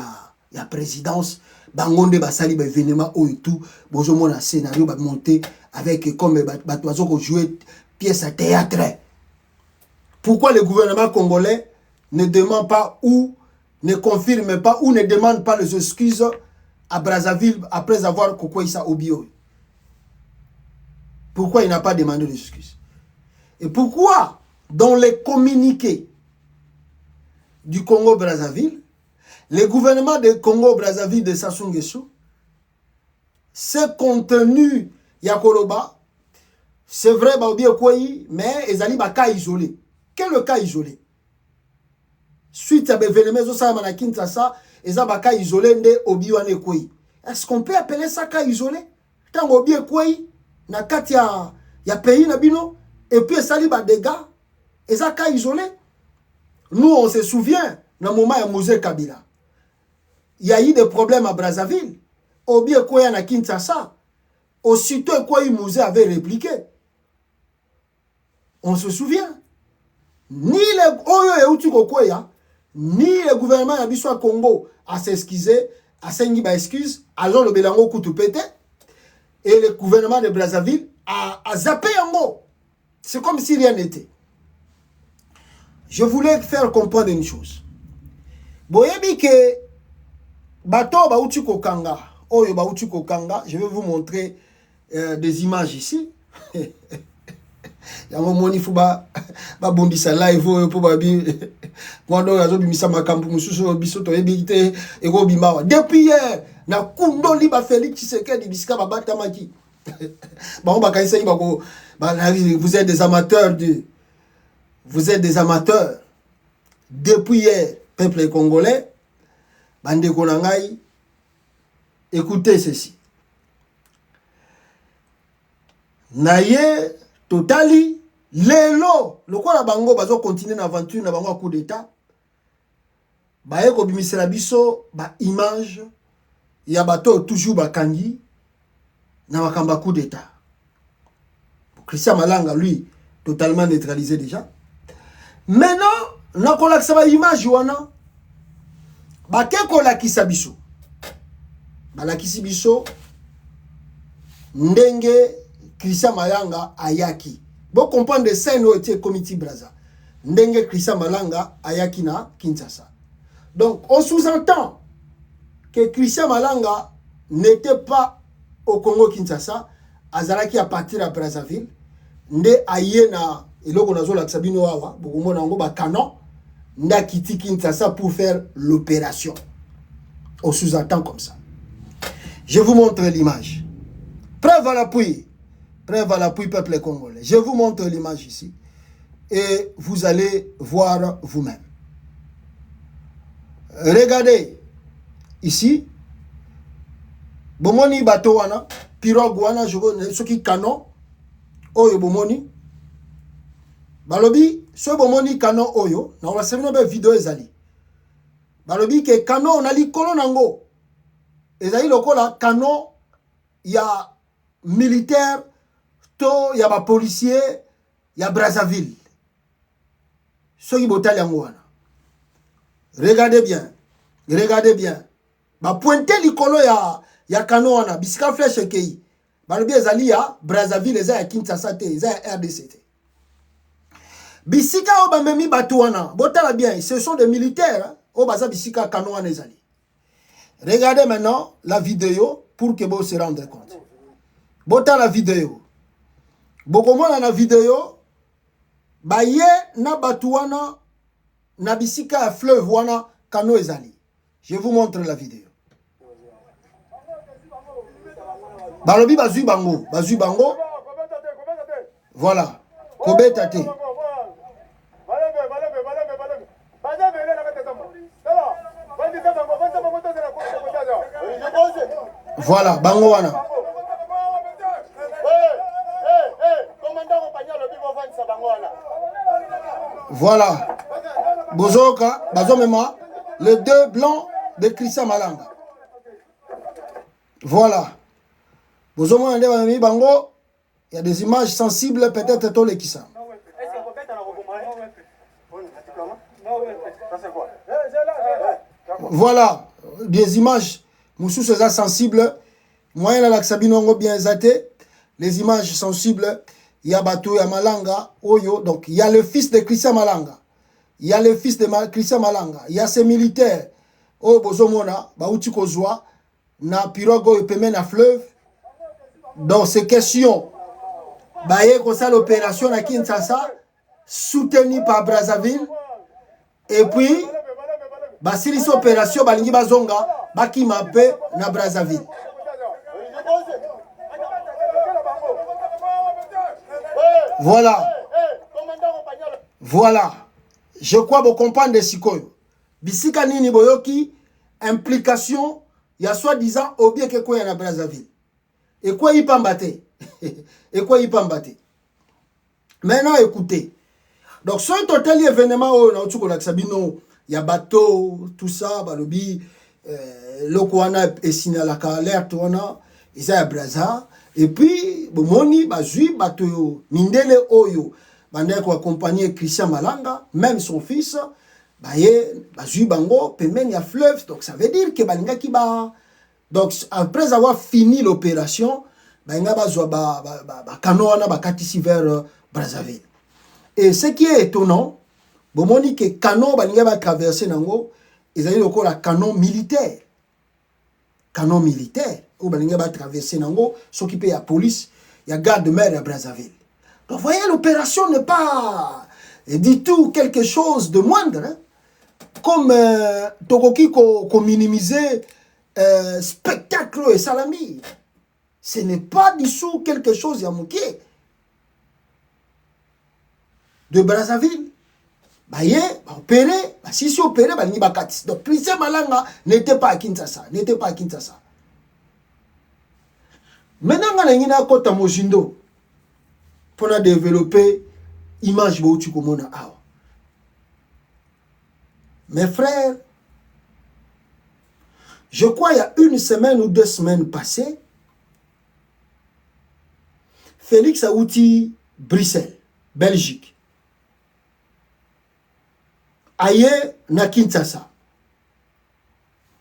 ya présidence. Bangonde basali ba événement ou et tout bonjour mon scénario va monter avec comme batoiseau qui jouer pièce à théâtre. Pourquoi le gouvernement congolais ne demande pas ou ne confirme pas ou ne demande pas les excuses à Brazzaville après avoir Kokoïsa Obio? Pourquoi il n'a pas demandé des excuses? Et pourquoi dans les communiqués du Congo-Brazzaville, le gouvernement de Congo-Brazzaville de Sassou Nguesso, ce contenu Yakoloba, c'est vrai, mais ils ont un cas isolé. Quel est le cas isolé? Suite à l'événement, ils ont un cas isolé de Obiwane Kouyi. Est-ce qu'on peut appeler ça cas isolé? Tant Obi Kouyi, na kati ya pays na bino, et puis ça li ba dégâts, et ça cas isolé. Nous, on se souvient, dans le moment où Mouzé Kabila, il y a eu des problèmes à Brazzaville. Obi Kouyi na Kinshasa. Aussitôt Kouyi Mouzé avait répliqué. On se souvient. Ni le gouvernement de Congo a s'excuser, a sengi ba excuse, alors le Belango couteau pété, et le gouvernement de Brazzaville a zappé yango. C'est comme si rien n'était. Je voulais faire comprendre une chose. Boyebi ke bato bauti kokanga, oyo bauti kokanga, je vais vous montrer des images ici. Yango moni fuba ba bombisa live po babi kwando yazo bimisa makambu mususu biso to ebite ego bimawa depuis hier na kundo li ba Félix Tshisekedi bisika ba batamaki ba on ba kaisa ba ko vous êtes des amateurs depuis hier peuple congolais bande konangai écoutez ceci naye totali lelo lokola bango bazo continuer na aventure na bango coup d'état baye ko bimisela biso ba image ya bato toujours bakangi na makamba coup d'état. Christian Malanga lui totalement neutralisé déjà. Maintenant na kolakisa ba image wana ba ke kolakisa biso balakisi biso ndenge Christian Malanga ayaki. Vous comprenez de scène où était Comité Braza. Ndenge Christian Malanga ayaki na Kinshasa. Donc, on sous-entend que Christian Malanga n'était pas au Congo Kinshasa, azalaki à partir à Brazzaville, nde aye na eloko nazo la Sabino awa, bokomo nango ba canon, nda kiti Kinshasa pour faire l'opération. On sous-entend comme ça. Je vous montre l'image. Preuve à l'appui. Preuve à l'appui peuple congolais. Je vous montre l'image ici. Et vous allez voir vous-même. Regardez. Ici. Bomoni bato wana. Pirogue wana. Ce qui canon. Oyo bomoni. Balobi. Ce bomoni canon oyo. Na wala semino be vidéo ezali. Balobi ke canon on a li kolo nango. Ezali lokola canon. Ya militaire. Il y a des policiers, il y a Brazzaville. Ceux qui botent wana. Regardez bien. Regardez bien. Ba pointer l'icolo ya canon wana. Bisika flèche kei. Ba le ezali ya Brazzaville, eza ya Kinshasa te, eza ya RDC te. Bisika oba memi batu wana. Botala bien, ce sont des militaires. Oba bisika canon wana ezali. Regardez maintenant la vidéo pour que vous se rendez compte. Botala la vidéo. Bokomona na vidéo baye na batuana na bisika ya fleuve wana kano ezali. Je vous montre la vidéo. Balobi bazui bango, Voilà. Kobeta te. Voilà, bango wana. Voilà. Bozoka, Bazomema, les deux blancs de Christian Malanga. Voilà. Bozoma Ndé Bango, il y a des images sensibles, peut-être tous les qui sont. Voilà. Des images, Moussou César sensibles, moyen la Sabinongo bien zaté, les images sensibles. Il y a Batou, il y a Malanga, Oyo. Donc, il y a le fils de Christian Malanga. Il y a le fils de Christian Malanga. Il y a ces militaires. Oh, Bozomona, Baouti Kozwa, na pirogo et peme na fleuve. Donc, ces questions, Baye Kosa l'opération à Kinshasa, soutenue par Brazzaville. Et puis, Basili cette opération, Balingi Bazonga, Baki Mape na Brazzaville. Voilà. Voilà. Je crois que vous comprenez Sikoyo. Bisika nini boyoki, implication, il y a soi-disant obie que quoi y a na Brazzaville. Et quoi y pambate. Et quoi y pambate. Maintenant, écoutez. Donc, ce total événement, il y a bateau, tout ça, balobi, le Kouana est signé à la alerte, il y a Brazza. Et puis, bomoni bazui bato mindele oyo bande ko accompagner Christian Malanga, même son fils, baye bazui bango pembeni ya fleuve, donc ça veut dire que balinga ki ba. Donc après avoir fini l'opération, balinga bazwa ba canoa ba katisi vers Brazzaville. Et ce qui est étonnant, bomoni que canon balinga ba traverser nango, ils allaient encore la canon militaire. Canon militaire ou balinga ba traverser nango, s'occuper la police, il y a garde de mer à Brazzaville. Donc vous voyez, l'opération n'est pas du tout quelque chose de moindre. Hein? Comme Tokoki ko minimiser spectacle et salami. Ce n'est pas du tout quelque chose de moqué. De Brazzaville, opéré, si opéré, donc Christian Malanga n'était pas à Kinshasa. Maintenant, on a une côte à Mojindo pour développer l'image de Choukomona. Mes frères, je crois il y a 1 semaine ou 2 semaines passées, Félix Aouti, Bruxelles, Belgique. Aye na Kinshasa.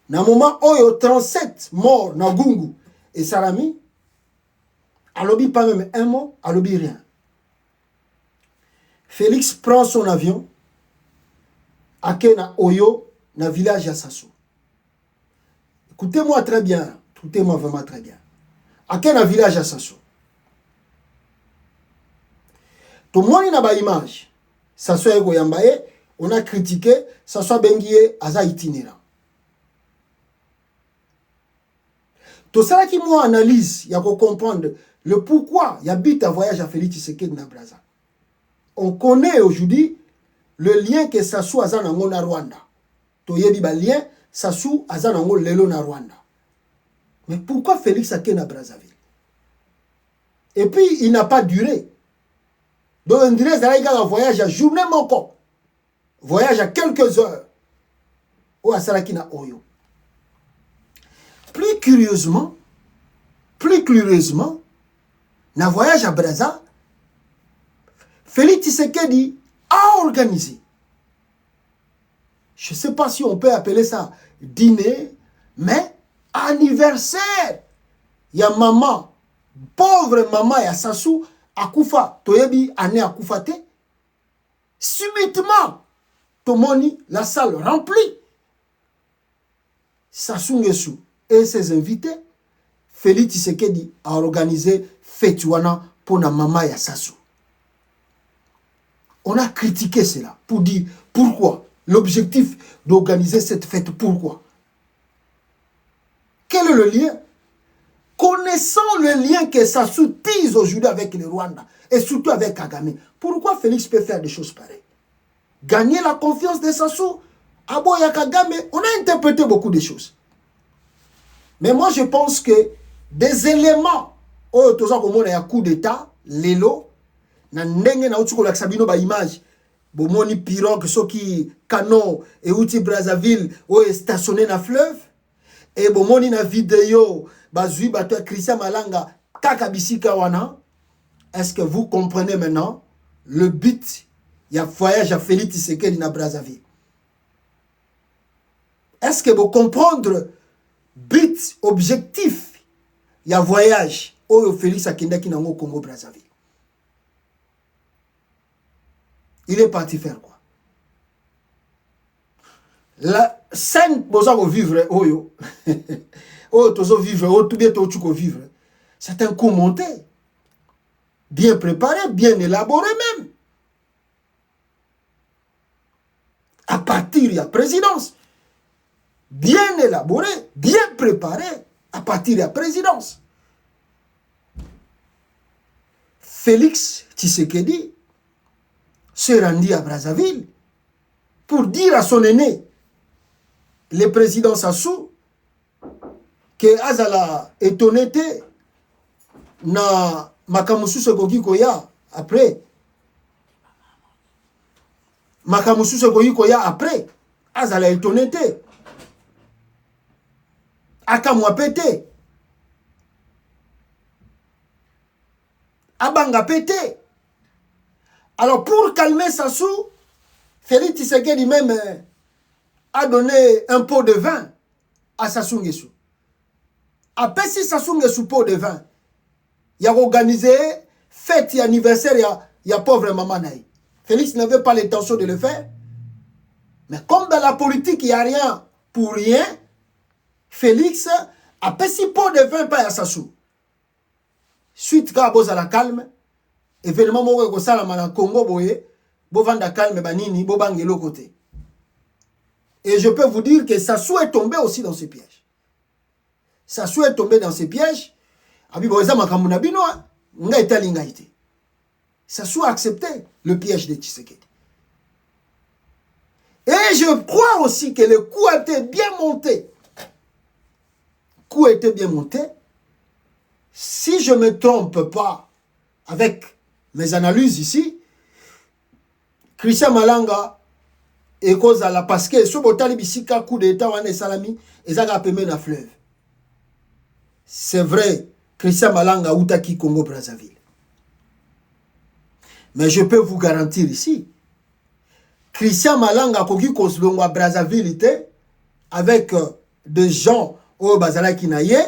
Na moment où il y a 37 morts na Gungu et Salami, alobi pas même un mot, alobi rien. Félix prend son avion, ake na Oyo, na village à Sassou. Écoutez-moi très bien, écoutez-moi vraiment très bien. Ake na village à Sassou. Tout le monde n'a pas image. Sassou et Goyambaye, on a critiqué, Sassou Benguié, Aza itinérant. Tout ça qui moi analyse, il y a qu'à comprendre le pourquoi il y a bit à voyage à Félix Tshisekedi na Brazza. On connaît aujourd'hui le lien que Sassou Aza nango na Rwanda. To yebi ba lien Sassou Aza nango lelo na Rwanda. Mais pourquoi Félix Ake na Brazzaville? Et puis il n'a pas duré. Donc on dirait que un voyage à journée moko. Voyage à quelques heures. Ou à Sarakina Oyo. Plus curieusement, dans le voyage à Brazza, Félix Tshisekedi a organisé. Je ne sais pas si on peut appeler ça dîner, mais anniversaire. Il y a maman, pauvre maman, il y a Sassou, Akoufa, Toyebi, Ane Akoufate. Subitement, Tomoni, la salle remplie. Sassou Nguesso et ses invités, Félix Tshisekedi a organisé Fetouana pour la maman ya Sassou. On a critiqué cela pour dire pourquoi. L'objectif d'organiser cette fête, pourquoi? Quel est le lien? Connaissant le lien que Sassou tisse aujourd'hui avec le Rwanda et surtout avec Kagame, pourquoi Félix peut faire des choses pareilles? Gagner la confiance de Sassou, Aboya Kagame, on a interprété beaucoup de choses. Mais moi, je pense que des éléments, oh, tout ça, comme on a un coup d'État, l'élo, na ndenge na utuko la sabino ba image, bomoni pirogue, soki canon, et outi Brazzaville, ou est stationné na fleuve, et bomoni na vidéo, bazui bato Christian Malanga, kaka bisika wana. Est-ce que vous comprenez maintenant le but? Il y a voyage à Félix Tshisekedi na Brazzaville. Est-ce que vous comprenez but, objectif, il y a voyage au Félix Akindaki nango Congo Brazzaville. Il est parti faire quoi? La scène pour vivre oyo, oh tozo vivre, oh tout bien tout vivre. C'est un coup monté, bien préparé, bien élaboré même. À partir de la présidence. Bien élaboré, bien préparé à partir de la présidence. Félix Tshisekedi se rendit à Brazzaville pour dire à son aîné, le président Sassou, que Azala est honnêté na Makamusu Sekoki Koya après. Makamusu Sekoki Koya après. Azala est honnêté. Akamwa pété. Abanga pété. Alors pour calmer Sassou, Félix Tshisekedi même a donné un pot de vin à Sassou Nguesso. Après si Sassou Nguesso pot de vin, il a organisé fête et anniversaire, il y a pauvre maman naï. Félix n'avait pas l'intention de le faire. Mais comme dans la politique, il n'y a rien pour rien, Félix a fait si pot de vin pas à Sassou. Suite quand il la calme, événement mo ko sala na Congo boye, bo vanda calme banini, bo bangelo côté. Et je peux vous dire que Sassou est tombé aussi dans ce piège. Sassou est tombé dans ce piège. Abi boza makamuna bino, nga etali nga ite. Sassou a accepté le piège de Tshisekedi. Et je crois aussi que le coup était bien monté. Le coup était bien monté. Si je ne me trompe pas avec mes analyses ici, Christian Malanga et Kozala, parce que ce botali bisika coup d'état wane salami ezaka pemé na fleuve. C'est vrai, Christian Malanga outaki Congo Brazzaville. Mais je peux vous garantir ici, Christian Malanga koki koslongwa Brazzaville avec des gens au bazala kinaye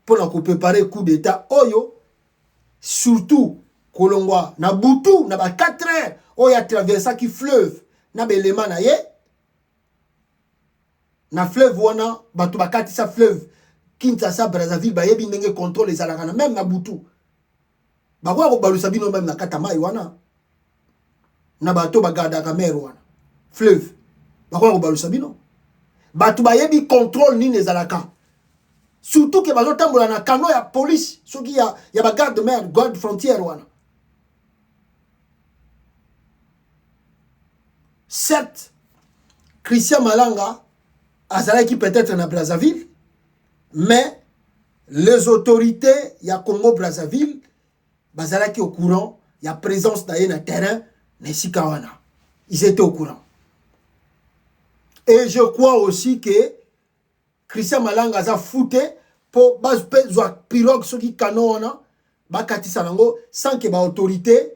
pour nous préparer coup d'état oyo, surtout kolongwa na butu na ba 4 heures oya traversa ki fleuve na belema na ye na fleuve wana batu bakati sa fleuve Kinshasa Brazzaville ba yebi ndenge contrôle les alakana même na butu ba kwa ko balusa bino même na katamai wana na bato bagada kamero wana fleuve ba kwa ko balusa bino batu ba yebi contrôle ni les alakana. Surtout que bazo tambola na kano ya police, soki ya ba garde mer, garde frontière wana. Certes, Christian Malanga azalaki peut-être na Brazzaville, mais les autorités ya Congo Brazzaville bazalaki au courant, ya présence na ye na terrain na sika wana. Ils étaient au courant. Et je crois aussi que Christian Malanga a fouté pour bazwa pirogue ce qui canona bakati sanango sans que ba autorité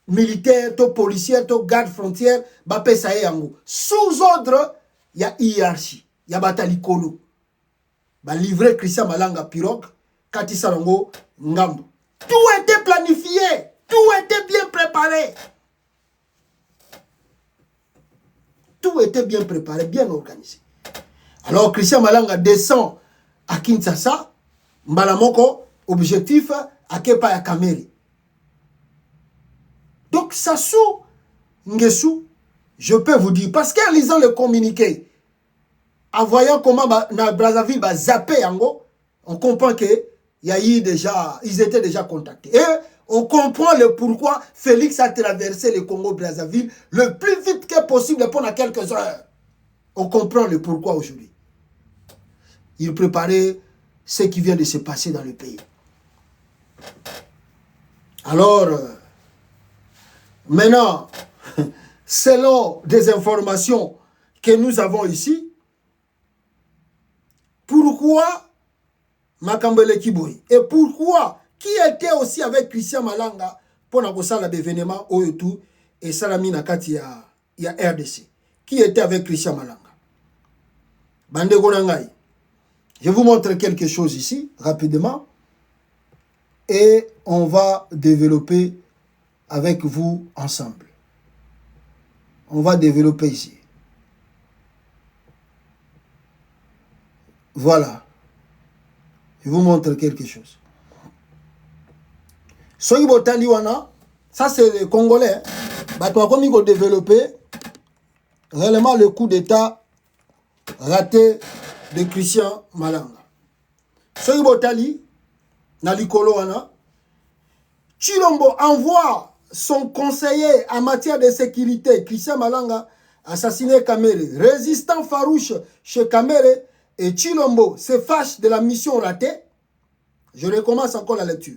militaire to policière to garde frontière ba pesa yango sous ordre ya hiérarchie ya batalikolo ba livrer Christian Malanga pirogue kati sanango ngambo. Tout était planifié, tout était bien préparé. Tout était bien préparé, bien organisé. Alors Christian Malanga descend à Kinshasa, Mbalamoko, objectif à Kepa ya Kameri. Donc Sassou Nguesso, je peux vous dire, parce qu'en lisant le communiqué, en voyant comment na Brazzaville va zapper Yango, on comprend que ils étaient déjà contactés. Et on comprend le pourquoi Félix a traversé le Congo-Brazzaville le plus vite que possible pendant quelques heures. On comprend le pourquoi aujourd'hui. Il préparait ce qui vient de se passer dans le pays. Alors, maintenant, selon des informations que nous avons ici, pourquoi Makambele Kiboy et pourquoi qui était aussi avec Christian Malanga pour la l'événement Oyotu et Salami Nakati ya RDC, qui était avec Christian Malanga. Bande Gonangai. Je vous montre quelque chose ici, rapidement, et on va développer avec vous ensemble. On va développer ici. Voilà. Je vous montre quelque chose. Soyi Botali wana, ça c'est les Congolais. Bato comme ils ont développé réellement le coup d'état raté de Christian Malanga. Soyi Botali, na likolo wana, Chilombo envoie son conseiller en matière de sécurité, Christian Malanga, assassiné Kamere. Résistant farouche chez Kamere et Chilombo se fâche de la mission ratée. Je recommence encore la lecture.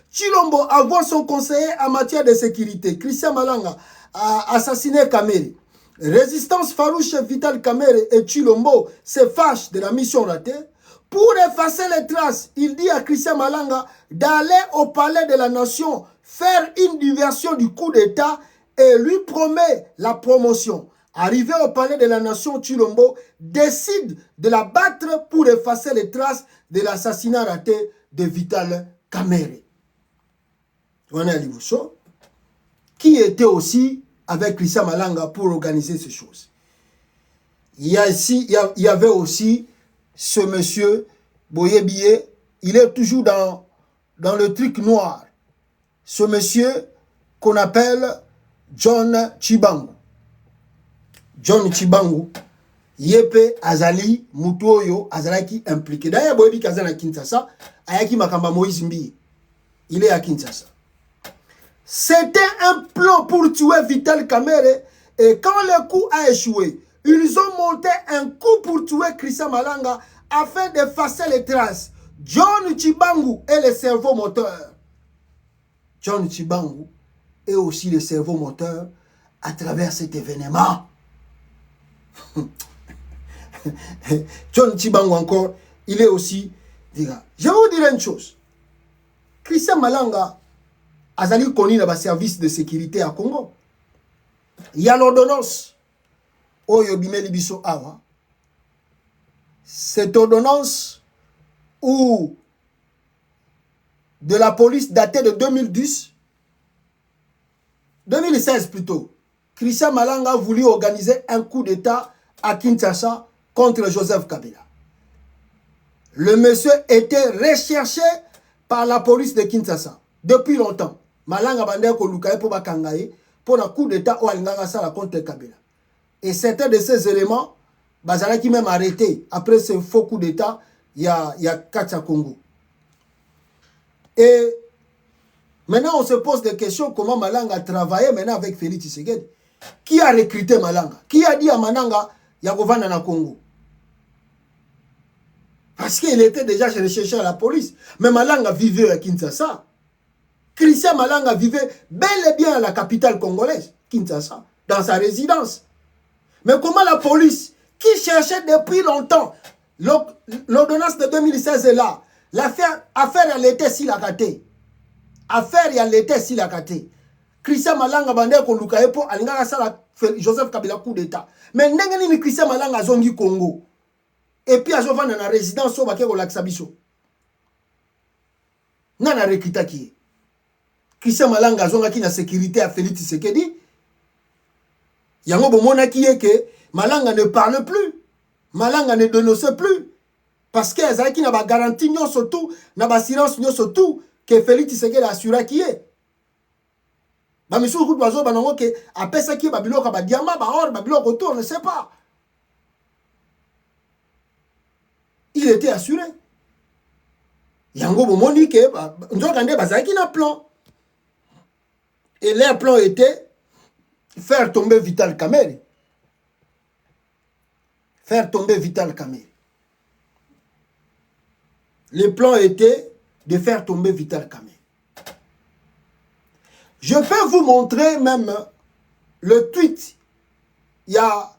Chilombo envoie son conseiller en matière de sécurité, Christian Malanga, a assassiné Kamere. Résistance farouche Vital Kamere et Chilombo se fâchent de la mission ratée. Pour effacer les traces, il dit à Christian Malanga d'aller au palais de la nation faire une diversion du coup d'État et lui promet la promotion. Arrivé au palais de la nation, Chilombo décide de la battre pour effacer les traces de l'assassinat raté de Vital Kamerhe. Qui était aussi avec Christian Malanga pour organiser ces choses. Il y avait aussi ce monsieur Boyebie, il est toujours dans le truc noir. Ce monsieur qu'on appelle John Chibangu. John Chibangu, Yepe Azali, Mutoyo, Azalaki impliqué. D'ailleurs, Boyebi Kazana Kinshasa, Ayaki Makamba Moïse Mbi, il est à Kinshasa. C'était un plan pour tuer Vital Kamerhe et quand le coup a échoué, ils ont monté un coup pour tuer Christian Malanga afin d'effacer les traces. John Chibangu est le cerveau moteur. John Chibangu est aussi le cerveau moteur à travers cet événement. John Chibangu encore, il est aussi... Je vais vous dire une chose. Christian Malanga Azali connu dans le service de sécurité à Congo. Il y a l'ordonnance. Oyo bimeli biso awa. Cette ordonnance ou de la police datée de 2016 plutôt. Christian Malanga a voulu organiser un coup d'État à Kinshasa contre Joseph Kabila. Le monsieur était recherché par la police de Kinshasa depuis longtemps. Malanga bandé ko lukaye pour bakangaye pour un coup d'État ou alinganga sala contre Kabila. Et certains de ces éléments, bazala qui même arrêté après ce faux coup d'État, il y a Kacha Congo. Et maintenant on se pose des questions comment Malanga a travaillé maintenant avec Félix Tshisekedi. Qui a recruté Malanga? Qui a dit à Malanga Yagovana na Congo? Parce qu'il était déjà recherché à la police. Mais Malanga vivait à Kinshasa. Christian Malanga vivait bel et bien à la capitale congolaise, Kinshasa, dans sa résidence. Mais comment la police, qui cherchait depuis longtemps, l'ordonnance de 2016 est là, affaire elle était si la gâtée. Affaire elle était si la gâtée. Christian Malanga bandé ko lukaye po alingaka sala Joseph Kabila coup d'état. Mais ndenge ni Christian Malanga zongi Congo. Et puis à Jovan dans la résidence au Bakeko Laksabiso. Nana rekita qui est. Christian Malanga zonga qui na sécurité à Félix Tshisekedi. Yango bomona qui est que Malanga ne parle plus. Malanga ne dénonce plus. Parce que Azaki n'a pas garanti non surtout, n'a pas silence non surtout que Félix Tshisekedi assura qui est. Ba monsieur coup bazo banango que après ça qui babilo ka ba diamant ba or babilo retour on ne sait pas. Il était assuré. Yango bomoni que nzokande bazaki na plan. Et leur plan était faire tomber Vital Kamerhe. Faire tomber Vital Kamerhe. Le plan était de faire tomber Vital Kamerhe. Je peux vous montrer même le tweet. Il y a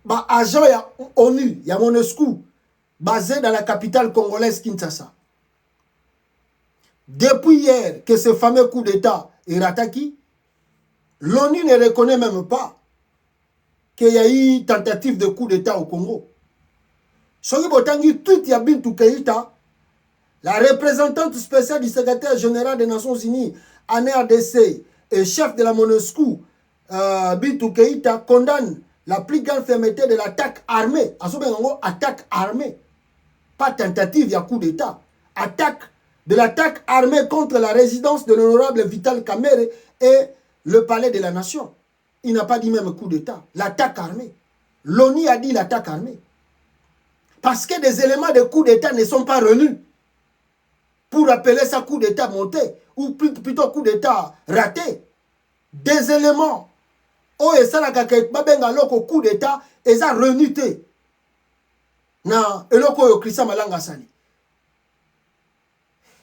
un agent ONU, il y a MONUSCO, basé dans la capitale congolaise Kinshasa. Depuis hier que ce fameux coup d'État est rattaqué, l'ONU ne reconnaît même pas qu'il y a eu tentative de coup d'État au Congo. Soki botangi tweet ya Bintou Keïta, la représentante spéciale du secrétaire général des Nations Unies en RDC et chef de la MONUSCO, Bintou Keïta, condamne la plus grande fermeté de l'attaque armée. Attaque armée. Pas tentative, il y a coup d'État. De l'attaque armée contre la résidence de l'honorable Vital Kamerhe et le palais de la nation. Il n'a pas dit même coup d'État. L'attaque armée. L'ONU a dit l'attaque armée. Parce que des éléments de coup d'État ne sont pas revenus pour appeler ça coup d'État monté ou plutôt coup d'État raté. Des éléments où et ça la coup d'État et ça renuté. Na eloko yo Christian Malanga sali.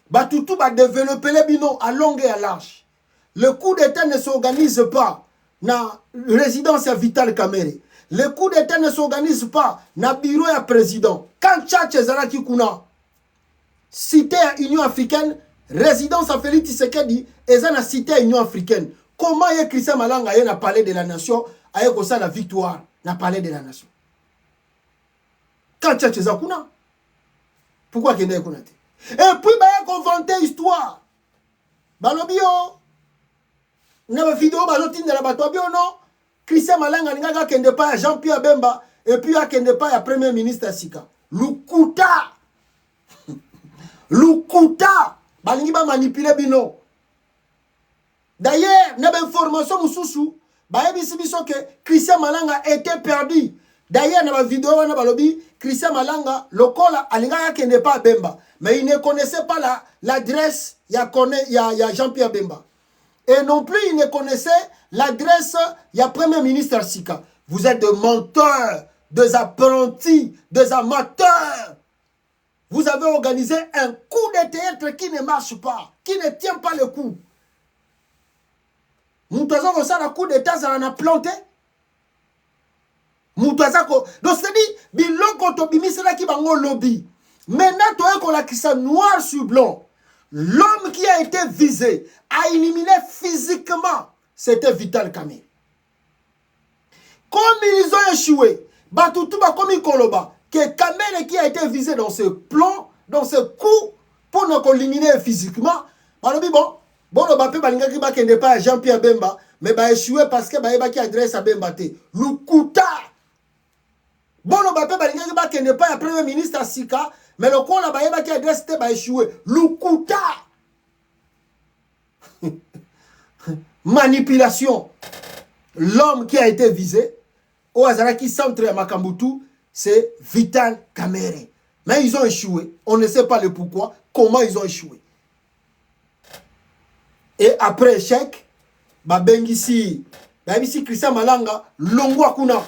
Batutu va développer les binômes à longue et à large. Le coup d'État ne s'organise pas na résidence à Vital Kamerhe. Le coup d'État ne s'organise pas na bureau à président. Quand Tchatche Zaraki Kuna, cité à Union africaine, résidence à Félix Tshisekedi et dans la cité Union africaine. Comment est Christian Malanga a parlé de la nation, a eu la victoire, n'a parlé de la nation. Quand tu as Zakuna, pourquoi qu'il n'est pas? Et puis, il a inventé l'histoire. Balobio, il y a une vidéo, il y a non. Christian Malanga, il n'y a pas Jean-Pierre Bemba, et puis il n'y a pas le premier ministre Sika. Lukuta. Lukuta. Balingi ba manipuler bino. D'ailleurs, il y a une information mususu, que Christian Malanga était perdu. D'ailleurs, dans la vidéo, Christian Malanga, le col qui n'est pas Bemba. Mais il ne connaissait pas l'adresse, il y a Jean-Pierre Bemba. Et non plus, il ne connaissait l'adresse, il y a Premier ministre Sika. Vous êtes des menteurs, des apprentis, des amateurs. Vous avez organisé un coup de théâtre qui ne marche pas, qui ne tient pas le coup. Nous avons ça, le coup d'état, ça en a planté. Donc c'est-à-dire, biloko to bimisela ki bango lobby. Maintenant, toi qu'on a ça noir sur blanc. L'homme qui a été visé, a éliminé physiquement, c'était Vital Kamerhe. Comme ils ont échoué, Batutuba comme il koloba, que Kamerhe qui a été visé dans ce plan, dans ce coup, pour nous éliminer physiquement, bon, le Bapé Balinga qui n'est pas Jean-Pierre Bemba, mais bah échoué parce que bah qui adresse à Bemba te. Lukuta. Bon, le Bapé Balinga qui n'est pas le premier ministre à Sika, mais le coup là qui adresse te bah échoué. Lukuta. Manipulation. L'homme qui a été visé, au Azaraki centre à Makambutu, c'est Vital Kamerhe. Mais ils ont échoué. On ne sait pas le pourquoi, comment ils ont échoué. Et après échec, Bengisi Christian Malanga, Longwa Kuna.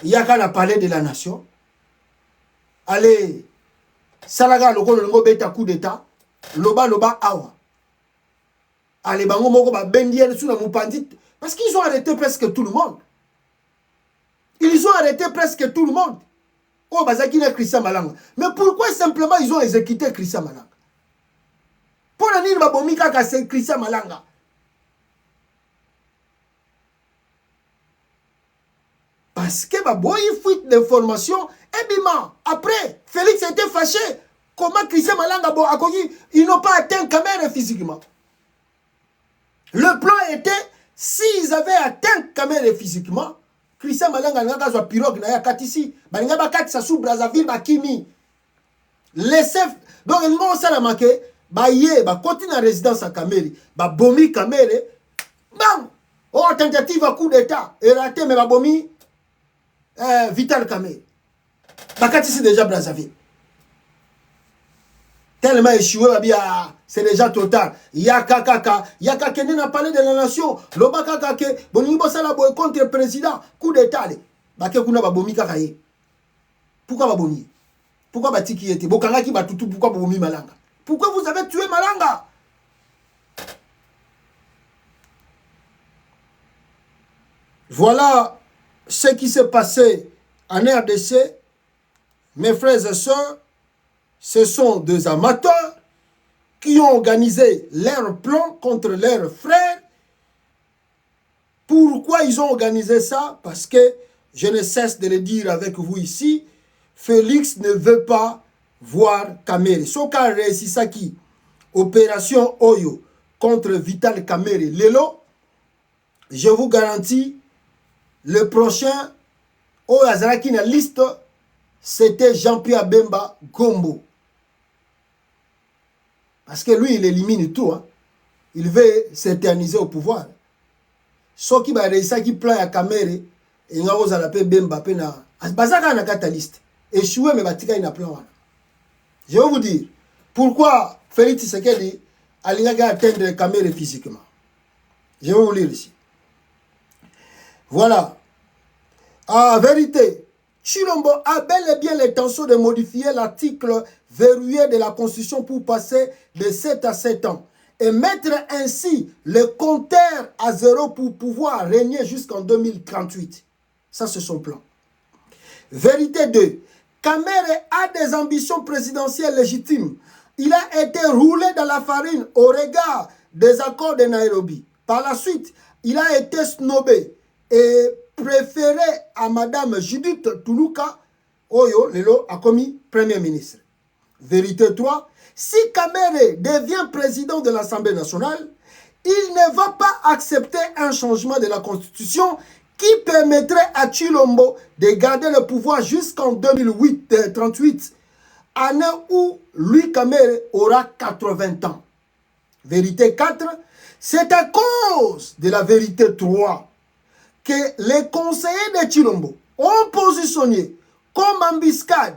Yaka a parlé de la nation. Allez, Salaga Longo Beta coup d'état, Loba Awa. Allez, Bango Moko Bendiel sous la Moupandit. Parce qu'ils ont arrêté presque tout le monde. Ils ont arrêté presque tout le monde. Oh, Bazaki n'a Christian Malanga. Mais pourquoi simplement ils ont exécuté Christian Malanga? Pour la nîmes Babomika c'est Christian Malanga. Parce que il fuite d'informations. Et bima, après, Félix était fâché. Comment Christian Malanga ils n'ont pas atteint Kamerhe physiquement. Le plan était, s'ils avaient atteint Kamerhe physiquement, Christian Malanga n'a pas de pirogue, n'a pas ici. Il n'y a pas de sous Brazzaville, Bakimi. Laissez. Donc, ils vont ça la manquer. Continue en résidence à Kamerhe. Bomi Kamerhe. Bam! Oh, tentative à coup d'état. Et raté, mais Bomi. Vital Kamerhe. Bakati déjà Brazzaville. Tellement échoué, c'est déjà total. Yaka Kene n'a parlé de la nation. Loba kaka ke, Bonibo Salabo contre le président. Coup d'état. Bake kuna babomi kakaye. Pourquoi babomi? Pourquoi batiki était? Bokanga ki batutu, pourquoi babomi Malanga? Pourquoi vous avez tué Malanga? Voilà ce qui s'est passé en RDC. Mes frères et sœurs, ce sont des amateurs qui ont organisé leur plan contre leurs frères. Pourquoi ils ont organisé ça? Parce que, je ne cesse de le dire avec vous ici, Félix ne veut pas voir Kamerhe. Soka Resisaki, opération Oyo contre Vital Kamerhe. Lelo, je vous garantis, le prochain, au Azaraki na liste, c'était Jean-Pierre Bemba Gombo. Parce que lui, il élimine tout. Hein. Il veut s'éterniser au pouvoir. Ce qui va réussir qui plan à Kamerhe, et nga oza la pe Bemba pe na bazaka na catalyste. Échoué mais batika ina plan. Je vais vous dire pourquoi Félix Tshisekedi a atteindre Kamerhe physiquement. Je vais vous lire ici. Voilà. En vérité, Chilombo a bel et bien l'intention de modifier l'article verrouillé de la Constitution pour passer de 7 à 7 ans et mettre ainsi le compteur à 0 pour pouvoir régner jusqu'en 2038. Ça, c'est son plan. Vérité 2. Kamerhe a des ambitions présidentielles légitimes il a été roulé dans la farine au regard des accords de Nairobi. Par la suite, il a été snobé et préféré à Madame Judith Tuluka, Oyo, Lelo, a commis Premier ministre. Vérité 3, si Kamere devient président de l'Assemblée nationale, il ne va pas accepter un changement de la Constitution qui permettrait à Chilombo de garder le pouvoir jusqu'en 2038, année où lui, Kamere, aura 80 ans. Vérité 4, c'est à cause de la vérité 3 que les conseillers de Chilombo ont positionné comme embuscade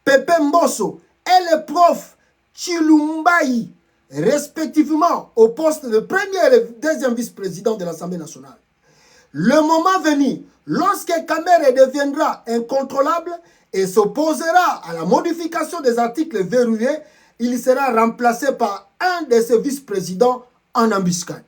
Pepe Mbosso et le prof Chilumbayi, respectivement au poste de premier et deuxième vice-président de l'Assemblée nationale. Le moment venu, lorsque Kamere deviendra incontrôlable et s'opposera à la modification des articles verrouillés, il sera remplacé par un de ses vice-présidents en embuscade.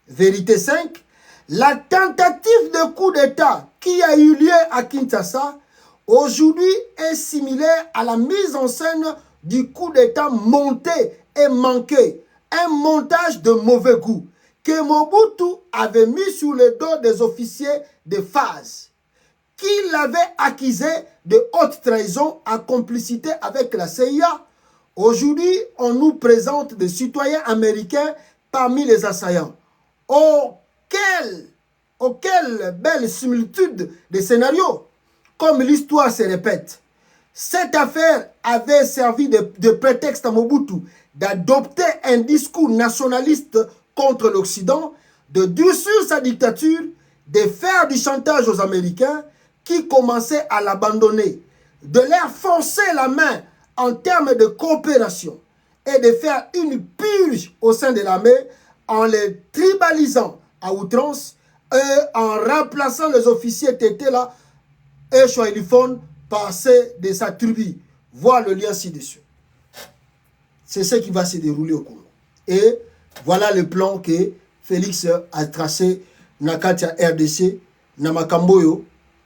Vérité 5, la tentative de coup d'État qui a eu lieu à Kinshasa aujourd'hui est similaire à la mise en scène du coup d'État monté et manqué, un montage de mauvais goût que Mobutu avait mis sur le dos des officiers de phase, qui l'avaient accusé de haute trahison en complicité avec la CIA. Aujourd'hui, on nous présente des citoyens américains parmi les assaillants. Oh, quelle belle similitude de scénario! Comme l'histoire se répète, cette affaire avait servi de prétexte à Mobutu d'adopter un discours nationaliste contre l'Occident, de durcir sa dictature, de faire du chantage aux Américains qui commençaient à l'abandonner, de leur forcer la main en termes de coopération et de faire une purge au sein de l'armée en les tribalisant à outrance et en remplaçant les officiers tétés là et Chouaïlifon par ceux de sa tribu. Voir le lien ci-dessus. C'est ce qui va se dérouler au Congo. Et voilà le plan que Félix a tracé na Katia RDC, na Makamboyo,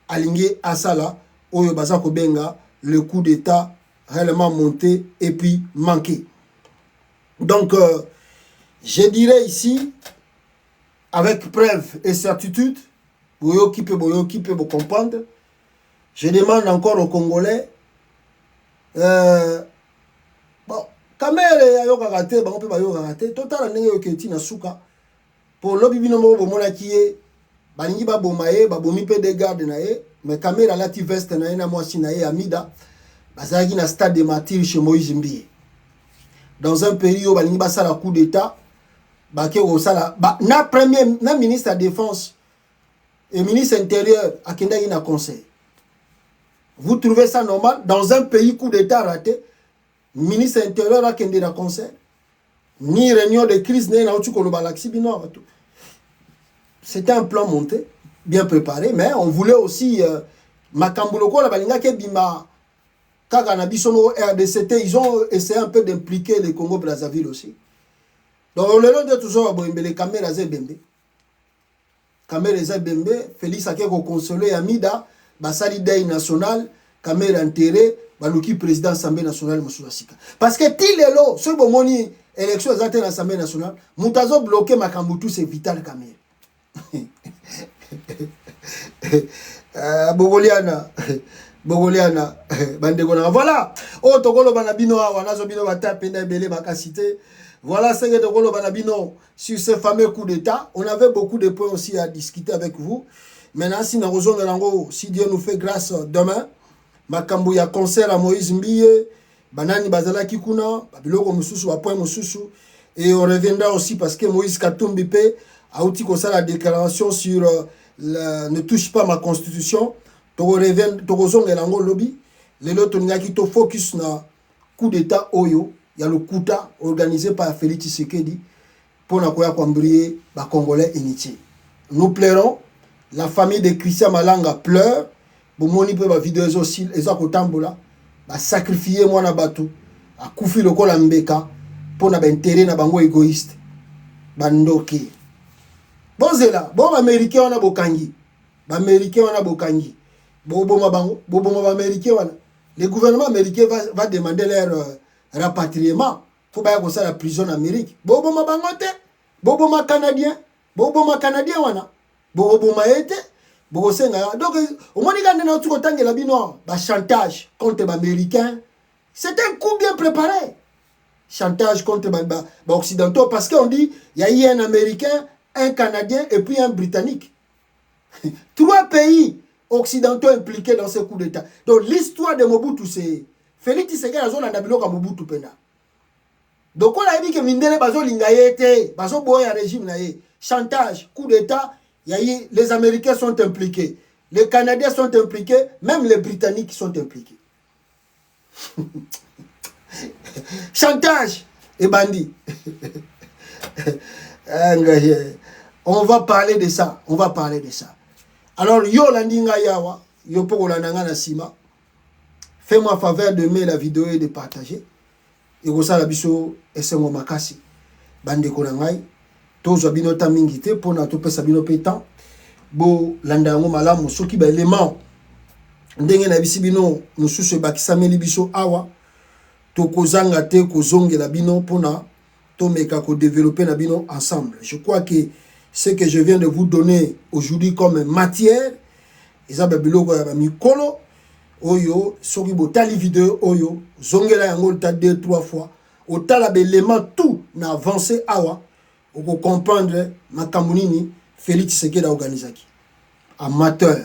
aligné à Sala, Oyo Bazako Benga, le coup d'État réellement monté et puis manqué. Donc, je dirais ici, avec preuve et certitude, Boyo qui peut comprendre, je demande encore aux Congolais, bon, Kamere ayo kagate, bango pe bayo kagate, total ndenge yo keti na suka. Pour lobi bino mo bomona kiye, balingi ba bomaye, ba bomi pe de garde na ye, mais Kamere alati veste na ye na mwasi na ye Amida, bazaki na stade de martyrs chez Moïse Mbiye. Dans un pays où balingi ba sala coup d'état, ba ke o sala, ba na premier na ministre de la défense et ministre intérieur akenda na conseil. Vous trouvez ça normal dans un pays coup d'état raté? Ministre intérieur a kende na conseil, ni réunion de crise n'est na utu kolobalaxi bino. C'était un plan monté, bien préparé, mais on voulait aussi Makambuloko la balinga ke bima kaka na bisono RDCT, ils ont essayé un peu d'impliquer le Congo Brazzaville aussi. Donc le long de toujours les caméras zebembe. Caméras zebembe, Félix Akeko consolé Amida, basali day national, caméra enterré. Baluki président de l'Assemblée nationale Moussoulasika. Parce que Tilelo, ce bon moni élection à l'Assemblée nationale, Moutazo bloqué Makambutu, c'est vital Kamere. Bogoliana, Bandegona. Voilà. Oh, Togolo Banabino, Wanazobino Bata, Penda Bele Bakasité. Voilà ce que Togolo Banabino sur ce fameux coup d'État. On avait beaucoup de points aussi à discuter avec vous. Maintenant, si nous rejoignons, si Dieu nous fait grâce demain, Makambo ya concert à Moïse Mbiye, Banani Bazala Kikuna, Babiloko Mususu, Apoy Mususu, et on reviendra aussi parce que Moïse Katumbi Pe a outi comme ça la déclaration sur ne touche pas ma constitution. Toko revient, Toko Zong et Lango Lobby, les lots qui to focus na coup d'état Oyo, il y a le Kuta organisé par Félix Tshisekedi pour na koya kwambrier ba Congolais initiés. Nous pleurons, la famille de Christian Malanga pleure. Bomoni pe ba vidéo aussi eza kotambola ba sacrifier mwana batu akufi lokola mbeka pona ba intérêt na bango égoïste bandoki bonzela bon américain wana bokangi ba américain wana bokangi boboma bango boboma ba américain wana le gouvernement américain va demander leur rapatriement faut baya ko la prison en Amérique bobo ma bangote bobo ma canadien wana bobo ma été bobo senga donc au moins quand on tout autant la bino ba chantage contre les américains c'est un coup bien préparé chantage contre les occidentaux parce qu'on dit il y a eu un américain un canadien et puis un britannique 3 pays occidentaux impliqués dans ce coup d'état donc l'histoire de Mobutu c'est Félix Tshisekedi a zona ndabilo ka Mobutu penda. Donc on a dit que Mindele bazo lingayete, bazo boya régime na ye, chantage, coup d'état, les Américains sont impliqués, les Canadiens sont impliqués, même les Britanniques sont impliqués. Chantage et bandit. On va parler de ça, Alors yo landinga yawa, yo poko landanga na sima. Fais-moi faveur de mettre la vidéo et de partager. Et vous savez, biso esengo makasi. Bande konangai. Tozo bino tamingite pour na to pesa bino petan. Bo landa ngo malamu soki ba élément. Ndenge na bisi bino mususu bakisameli biso awa. To kozanga te kozongela bino pona to meka ko développer na bino ensemble. Je crois que ce que je viens de vous donner aujourd'hui comme matière, ezaba biloko ya ba mikolo. Oyo, soki botali vidéo oyo, zongela yango ta 2-3 fois, otala l'élément tout na avancé awa, oko comprendre makambo nini Félix Tshisekedi organisaki. Amateur.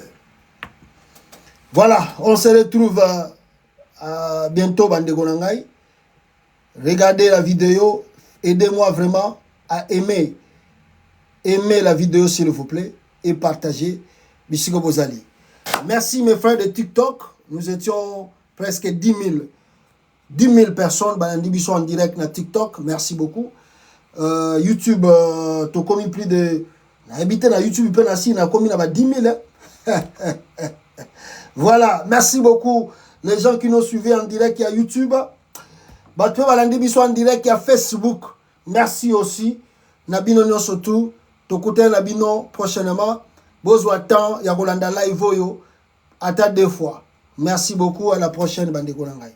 Voilà, on se retrouve bientôt bandeko na ngai. Regardez la vidéo, aidez-moi vraiment à aimer la vidéo s'il vous plaît et partagez bisiko bozali. Merci mes frères de TikTok. Nous étions presque 10 000 personnes en direct sur TikTok. Merci beaucoup. YouTube, tu as commis plus de... Habité dans YouTube, tu as commis 10 000. Voilà. Merci beaucoup. Les gens qui nous suivent en direct à YouTube. Tu peux en direct à Facebook. Merci aussi. Nabino non surtout. Tu écoutes Nabino prochainement. Besoin de temps. Il y a live. Attends 2 fois. Merci beaucoup, à la prochaine, Bandeko Nangai.